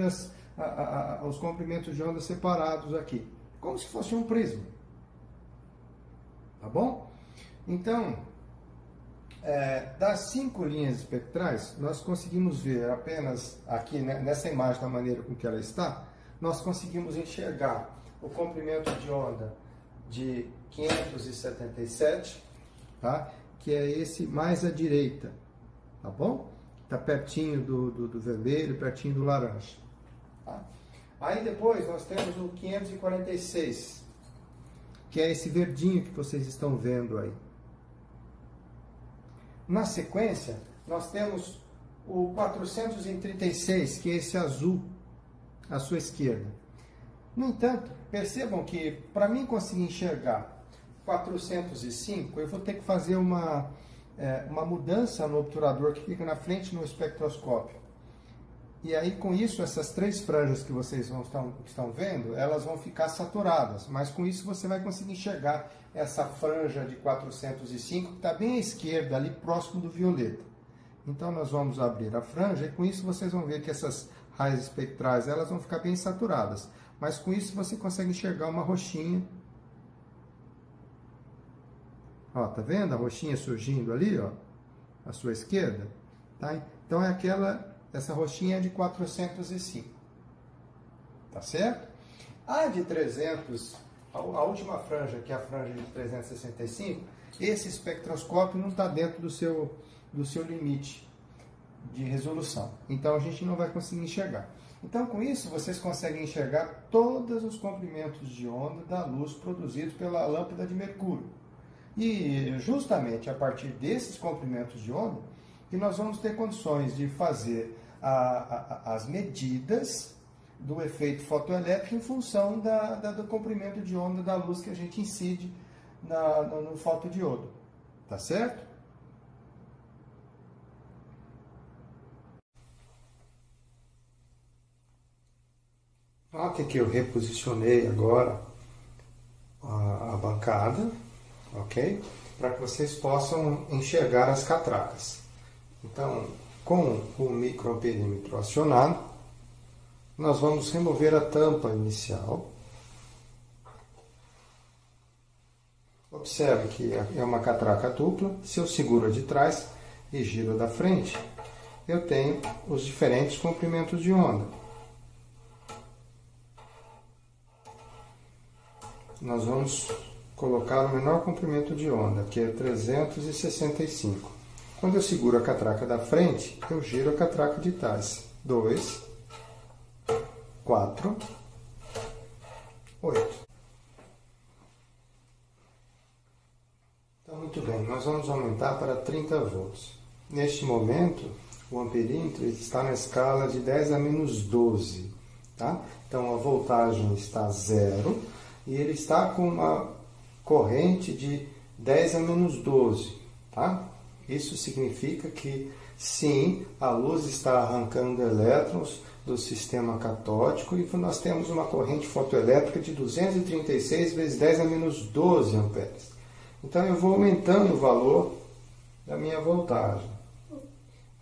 os comprimentos de onda separados aqui, como se fosse um prisma. Tá bom? Então, das 5 linhas espectrais, nós conseguimos ver apenas aqui, né, nessa imagem, da maneira com que ela está, nós conseguimos enxergar o comprimento de onda de 577, tá? Que é esse mais à direita, tá bom? Está pertinho do vermelho, pertinho do laranja. Tá? Aí depois nós temos o 546, que é esse verdinho que vocês estão vendo aí. Na sequência, nós temos o 436, que é esse azul à sua esquerda. No entanto, percebam que para mim conseguir enxergar 405, eu vou ter que fazer uma mudança no obturador que fica na frente no espectroscópio. E aí, com isso, essas 3 franjas que vocês estão vendo, elas vão ficar saturadas. Mas com isso você vai conseguir enxergar essa franja de 405, que está bem à esquerda, ali próximo do violeta. Então, nós vamos abrir a franja e com isso vocês vão ver que essas raias espectrais elas vão ficar bem saturadas. Mas com isso você consegue enxergar uma roxinha. Ó, tá vendo a roxinha surgindo ali, ó, à sua esquerda? Tá? Então essa roxinha é de 405. Tá certo? A de 300, a última franja, que é a franja de 365, esse espectroscópio não está dentro do seu limite de resolução. Então a gente não vai conseguir enxergar. Então com isso vocês conseguem enxergar todos os comprimentos de onda da luz produzidos pela lâmpada de mercúrio. E justamente a partir desses comprimentos de onda que nós vamos ter condições de fazer as medidas do efeito fotoelétrico em função do comprimento de onda da luz que a gente incide no fotodiodo. Tá certo? Note que eu reposicionei agora a bancada, ok? Para que vocês possam enxergar as catracas. Então, com o microamperímetro acionado, nós vamos remover a tampa inicial. Observe que é uma catraca dupla. Se eu seguro a de trás e giro a da frente, eu tenho os diferentes comprimentos de onda. Nós vamos colocar o menor comprimento de onda, que é 365. Quando eu seguro a catraca da frente, eu giro a catraca de trás. 2, 4, 8. Então, muito bem, nós vamos aumentar para 30 volts. Neste momento, o amperímetro está na escala de 10 a menos 12. Tá? Então, a voltagem está 0 e ele está com uma corrente de 10 a menos 12. Tá? Isso significa que, sim, a luz está arrancando elétrons do sistema catódico e nós temos uma corrente fotoelétrica de 236 vezes 10 a menos 12 amperes. Então eu vou aumentando o valor da minha voltagem.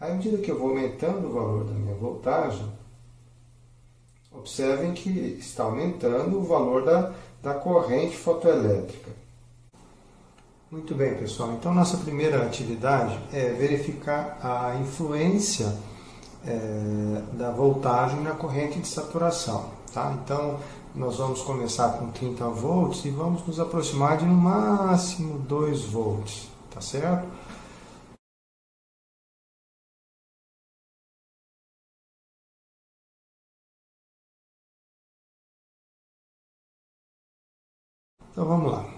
À medida que eu vou aumentando o valor da minha voltagem, observem que está aumentando o valor da corrente fotoelétrica. Muito bem, pessoal. Então nossa primeira atividade é verificar a influência da voltagem na corrente de saturação. Tá? Então, nós vamos começar com 30 volts e vamos nos aproximar de no máximo 2 volts. Tá certo? Então, vamos lá.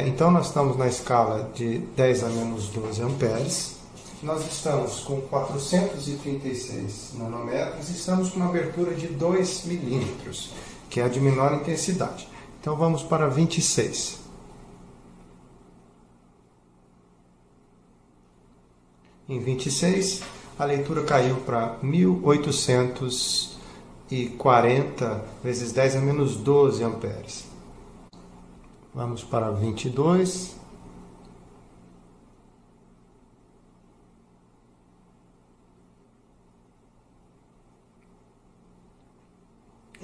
Então, nós estamos na escala de 10 a menos 12 amperes. Nós estamos com 436 nanômetros e estamos com uma abertura de 2 milímetros, que é a de menor intensidade. Então vamos para 26. Em 26, a leitura caiu para 1840 vezes 10 a menos 12 amperes. Vamos para 22.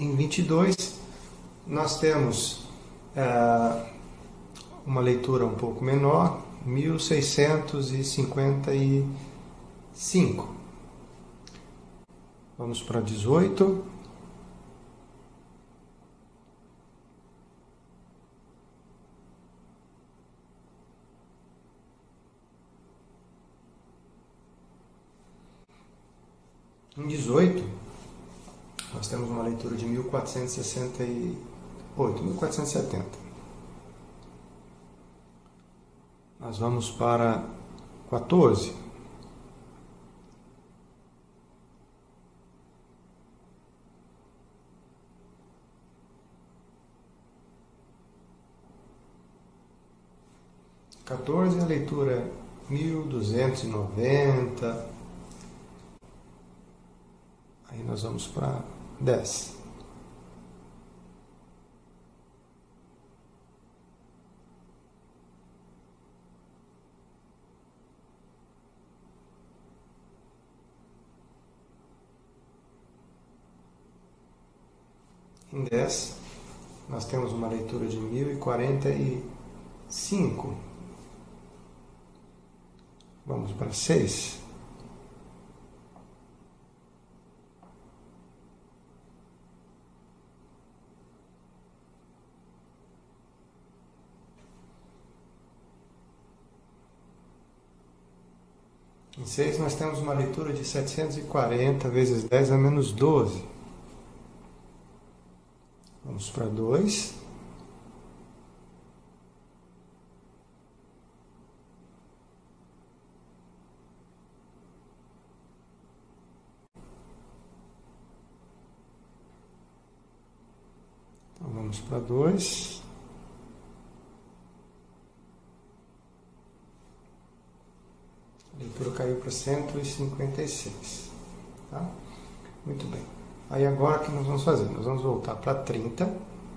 Em 22, nós temos uma leitura um pouco menor, 1655. Vamos para 18. Em 18, nós temos uma leitura de 1468, 1470. Nós vamos para 14. A leitura é 1290. Aí nós vamos para 10. Em 10, nós temos uma leitura de 1045. Vamos para 6. Em 6 nós temos uma leitura de 740 vezes 10 a menos 12. Vamos para 2. Então vamos para 2. A leitura caiu para 156. Tá? Muito bem. Aí agora o que nós vamos fazer? Nós vamos voltar para 30,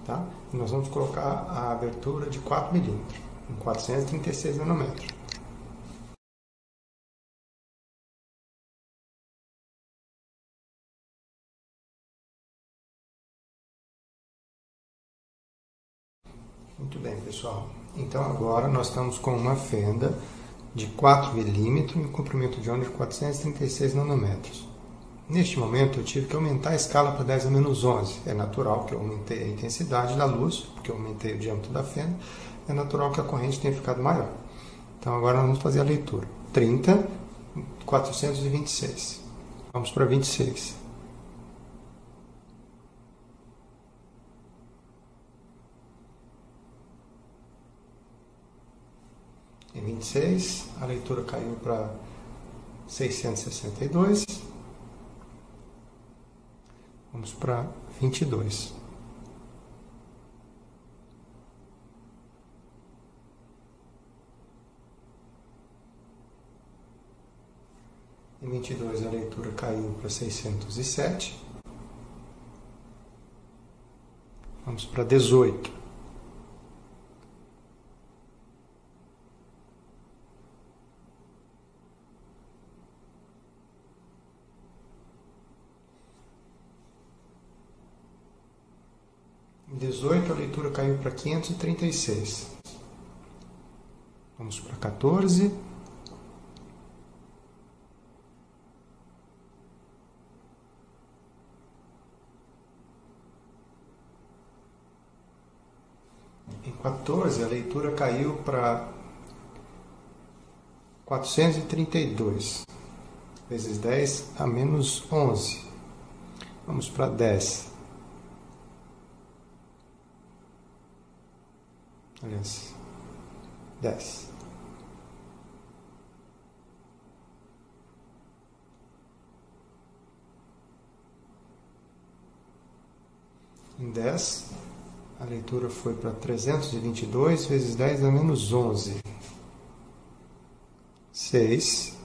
tá? E nós vamos colocar a abertura de 4 milímetros, em 436 nanômetros. Muito bem, pessoal. Então agora nós estamos com uma fenda de 4 milímetros e um comprimento de onda de 436 nanômetros. Neste momento eu tive que aumentar a escala para 10 a menos 11. É natural que eu aumentei a intensidade da luz, porque eu aumentei o diâmetro da fenda. É natural que a corrente tenha ficado maior. Então agora nós vamos fazer a leitura. 30, 426. Vamos para 26. Em 26, a leitura caiu para 662. Vamos para 22. Em 22, a leitura caiu para 607. Vamos para 18. Em 18, a leitura caiu para 536. Vamos para 14. Em 14, a leitura caiu para 432. Vezes 10 a menos 11. Vamos para 10. Aliás, 10. Em 10, a leitura foi para 322 vezes 10 a menos 11. 6.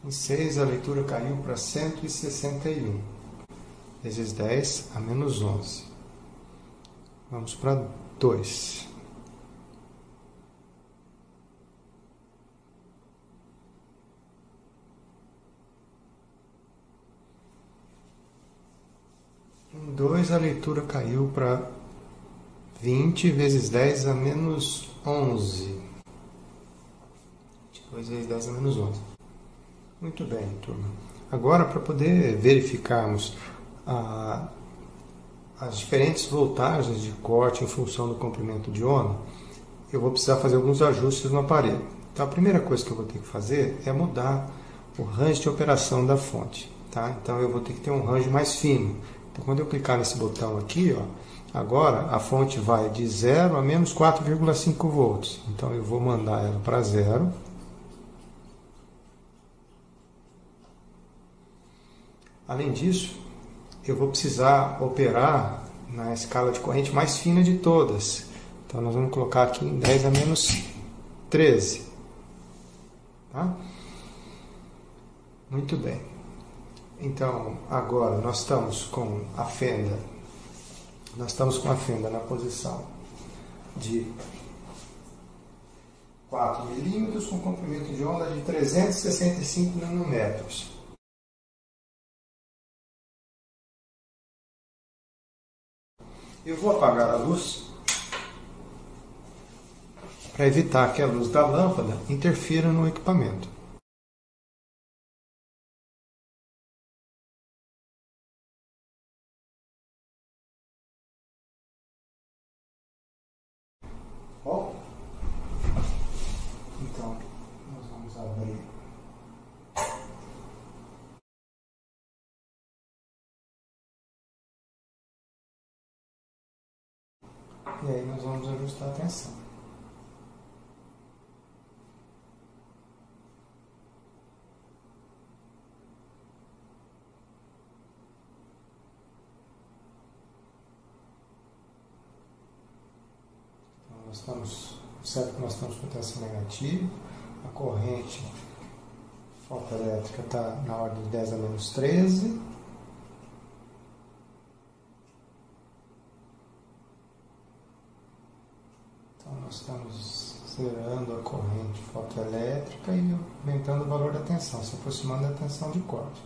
Em 6, a leitura caiu para 161, vezes 10 a menos 11. Vamos para 2. Em 2, a leitura caiu para 20 vezes 10 a menos 11. 22 vezes 10 a menos 11. Muito bem, turma. Agora, para poder verificarmos as diferentes voltagens de corte em função do comprimento de onda, eu vou precisar fazer alguns ajustes no aparelho. Então, a primeira coisa que eu vou ter que fazer é mudar o range de operação da fonte. Tá? Então, eu vou ter que ter um range mais fino. Então, quando eu clicar nesse botão aqui, ó, agora a fonte vai de 0 a menos 4,5 volts. Então, eu vou mandar ela para 0. Além disso, eu vou precisar operar na escala de corrente mais fina de todas. Então, nós vamos colocar aqui em 10 a menos 13. Tá? Muito bem. Então, agora nós estamos com a fenda. Na posição de 4 milímetros com comprimento de onda de 365 nanômetros. Eu vou apagar a luz para evitar que a luz da lâmpada interfira no equipamento. Bom, então nós vamos abrir e aí nós vamos ajustar a tensão. Observe que nós estamos com tensão negativa, a corrente fotoelétrica está na ordem de 10 a menos 13. Então nós estamos zerando a corrente fotoelétrica e aumentando o valor da tensão, se aproximando da tensão de corte.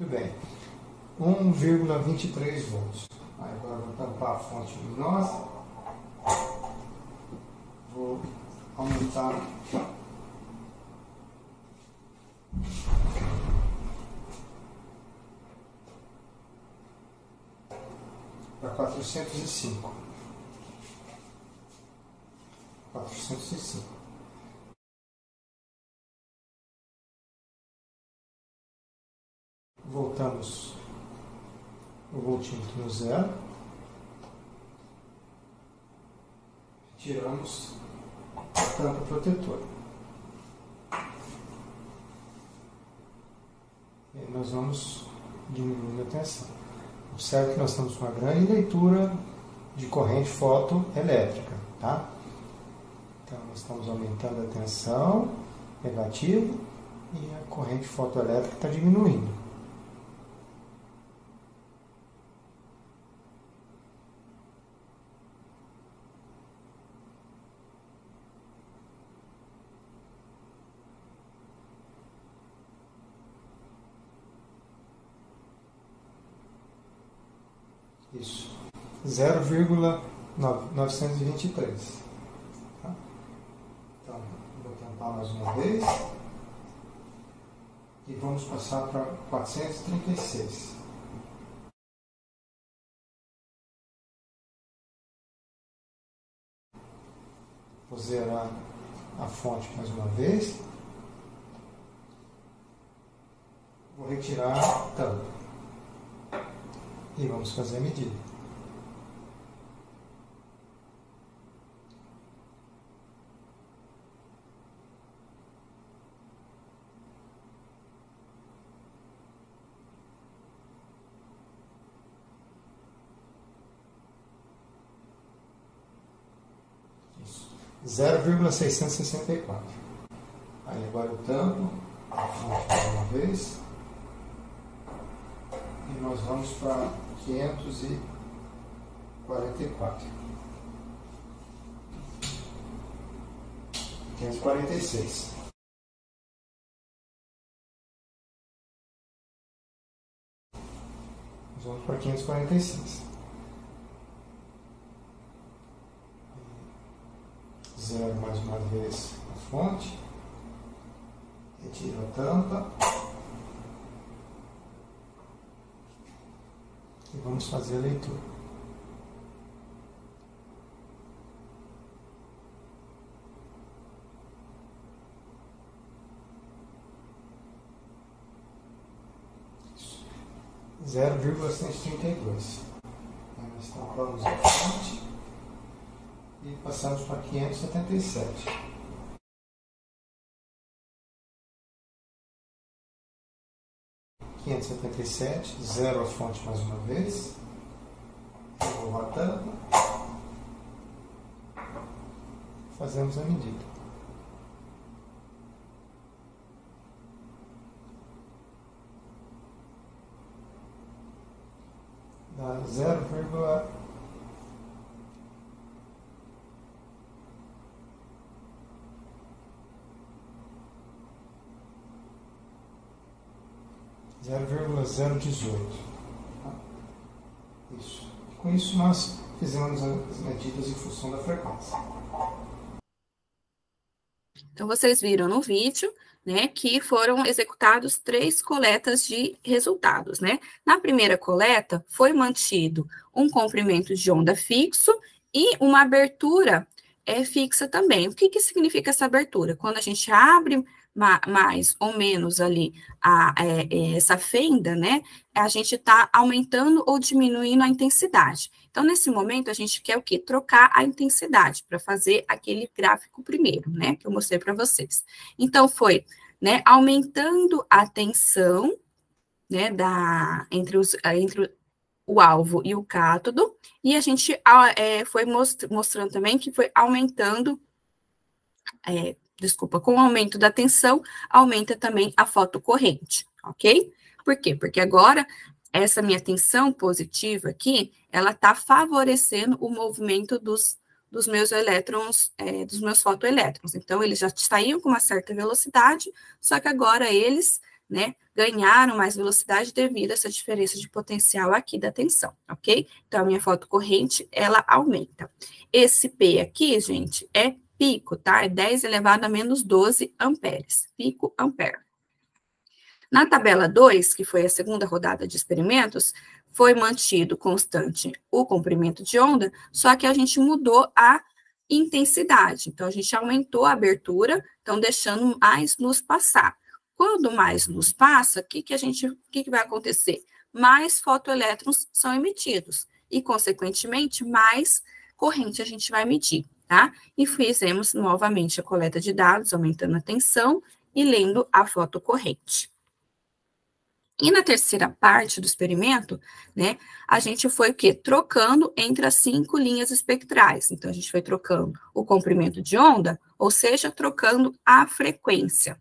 Muito bem, 1,23 volts. Agora vou tampar a fonte luminosa, vou aumentar para 405. 405. Voltamos o voltímetro no zero, tiramos a tampa protetora. E aí nós vamos diminuindo a tensão. Observe que nós estamos com uma grande leitura de corrente fotoelétrica, tá? Então nós estamos aumentando a tensão negativa e a corrente fotoelétrica está diminuindo. Isso, 0,923. Tá? Então, vou tampar mais uma vez e vamos passar para 436. Vou zerar a fonte mais uma vez. Vou retirar a tampa. E vamos fazer a medida. Isso. 0,664. Aí agora eu tampo a fonte mais uma vez. E nós vamos para 544. 546. Nós vamos para 546. Zero mais uma vez a fonte. Retiro a tampa. E vamos fazer a leitura. Isso. 0,132. Nós tampamos a fonte e passamos para 577. Zero a fonte mais uma vez, removo a tampa, fazemos a medida. 0,018. Isso. Com isso, nós fizemos as medidas em função da frequência. Então, vocês viram no vídeo, né, que foram executados 3 coletas de resultados, né? Na primeira coleta, foi mantido um comprimento de onda fixo e uma abertura fixa também. O que significa essa abertura? Quando a gente abre mais ou menos ali essa fenda, né, a gente está aumentando ou diminuindo a intensidade. Então, nesse momento, a gente quer o quê? Trocar a intensidade para fazer aquele gráfico primeiro, né, que eu mostrei para vocês. Então, foi, né, aumentando a tensão, né, entre o alvo e o cátodo, e a gente foi mostrando também que foi aumentando, com o aumento da tensão, aumenta também a fotocorrente, ok? Por quê? Porque agora, essa minha tensão positiva aqui, ela está favorecendo o movimento dos meus elétrons, dos meus fotoelétrons. Então, eles já saíam com uma certa velocidade, só que agora eles, né, ganharam mais velocidade devido a essa diferença de potencial aqui da tensão, ok? Então, a minha fotocorrente, ela aumenta. Esse P aqui, gente, é pico, tá? É 10 elevado a menos 12 amperes, pico ampere. Na tabela 2, que foi a segunda rodada de experimentos, foi mantido constante o comprimento de onda, só que a gente mudou a intensidade. Então, a gente aumentou a abertura, então deixando mais luz passar. Quando mais luz passa, o que vai acontecer? Mais fotoelétrons são emitidos e, consequentemente, mais corrente a gente vai medir, tá? E fizemos novamente a coleta de dados, aumentando a tensão e lendo a fotocorrente. E na terceira parte do experimento, né, a gente foi o quê? Trocando entre as 5 linhas espectrais. Então, a gente foi trocando o comprimento de onda, ou seja, trocando a frequência.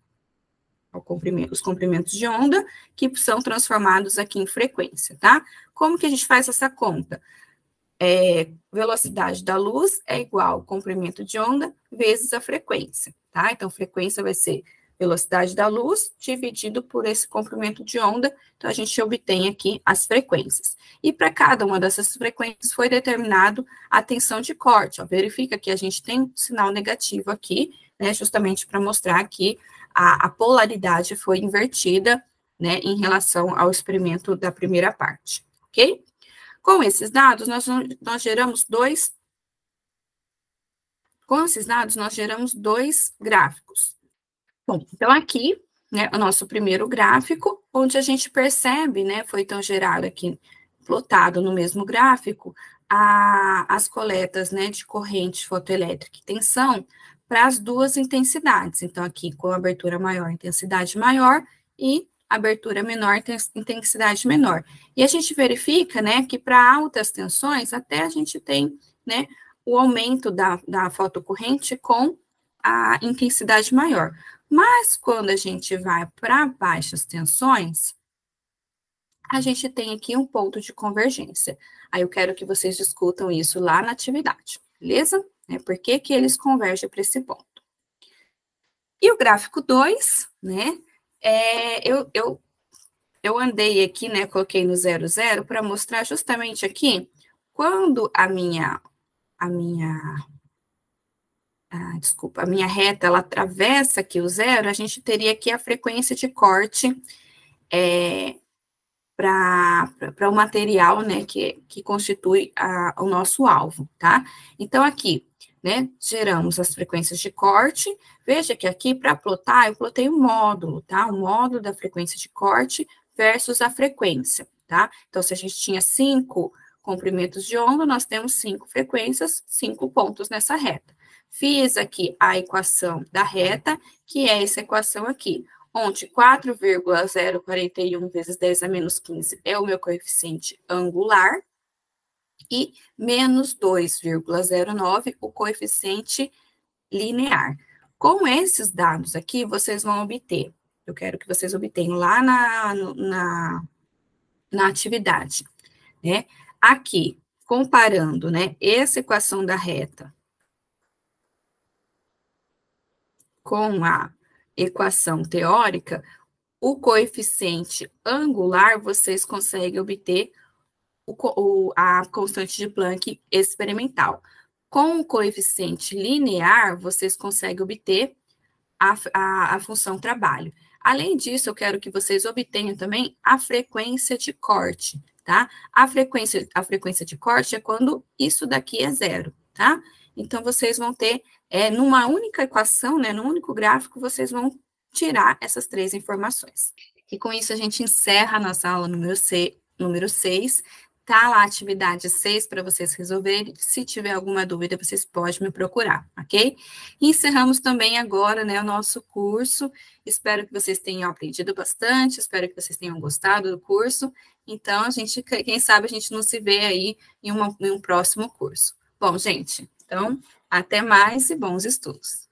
Os comprimentos de onda que são transformados aqui em frequência, tá? Como que a gente faz essa conta? Velocidade da luz é igual ao comprimento de onda vezes a frequência, tá? Então, frequência vai ser velocidade da luz dividido por esse comprimento de onda, então a gente obtém aqui as frequências. E para cada uma dessas frequências foi determinado a tensão de corte, ó, verifica que a gente tem um sinal negativo aqui, né, justamente para mostrar que a polaridade foi invertida, né, em relação ao experimento da primeira parte, ok? Com esses dados, nós geramos dois gráficos. Bom, então aqui, né, o nosso primeiro gráfico, onde a gente percebe, né, foi então gerado aqui, plotado no mesmo gráfico, as coletas, né, de corrente fotoelétrica e tensão para as duas intensidades. Então, aqui com abertura maior, intensidade maior, e abertura menor, intensidade menor. E a gente verifica, né, que para altas tensões, até a gente tem, né, o aumento da fotocorrente com a intensidade maior. Mas quando a gente vai para baixas tensões, a gente tem aqui um ponto de convergência. Aí eu quero que vocês discutam isso lá na atividade, beleza? Por que que eles convergem para esse ponto? E o gráfico 2, né, eu andei aqui, né, coloquei no 0, 0, para mostrar justamente aqui, quando a minha reta, ela atravessa aqui o 0, a gente teria aqui a frequência de corte para o material, né, que constitui o nosso alvo, tá? Então, aqui, né, geramos as frequências de corte. Veja que aqui, para plotar, eu plotei um módulo, tá? O módulo da frequência de corte versus a frequência, tá? Então, se a gente tinha 5 comprimentos de onda, nós temos 5 frequências, 5 pontos nessa reta. Fiz aqui a equação da reta, que é essa equação aqui, onde 4,041 vezes 10 a menos 15 é o meu coeficiente angular, e menos 2,09 o coeficiente linear. Com esses dados aqui, vocês vão obter, eu quero que vocês obtenham lá na atividade, né? Aqui, comparando, né, essa equação da reta com a equação teórica, o coeficiente angular, vocês conseguem obter a constante de Planck experimental. Com o coeficiente linear, vocês conseguem obter a função trabalho. Além disso, eu quero que vocês obtenham também a frequência de corte, tá? A frequência de corte é quando isso daqui é zero, tá? Então, vocês vão ter, numa única equação, né, num único gráfico, vocês vão tirar essas três informações. E com isso, a gente encerra a nossa aula número 6. Tá lá a atividade 6 para vocês resolverem. Se tiver alguma dúvida, vocês podem me procurar, ok? E encerramos também agora, né, o nosso curso. Espero que vocês tenham aprendido bastante, espero que vocês tenham gostado do curso. Então, quem sabe a gente não se vê aí em um próximo curso. Bom, gente, então, até mais e bons estudos.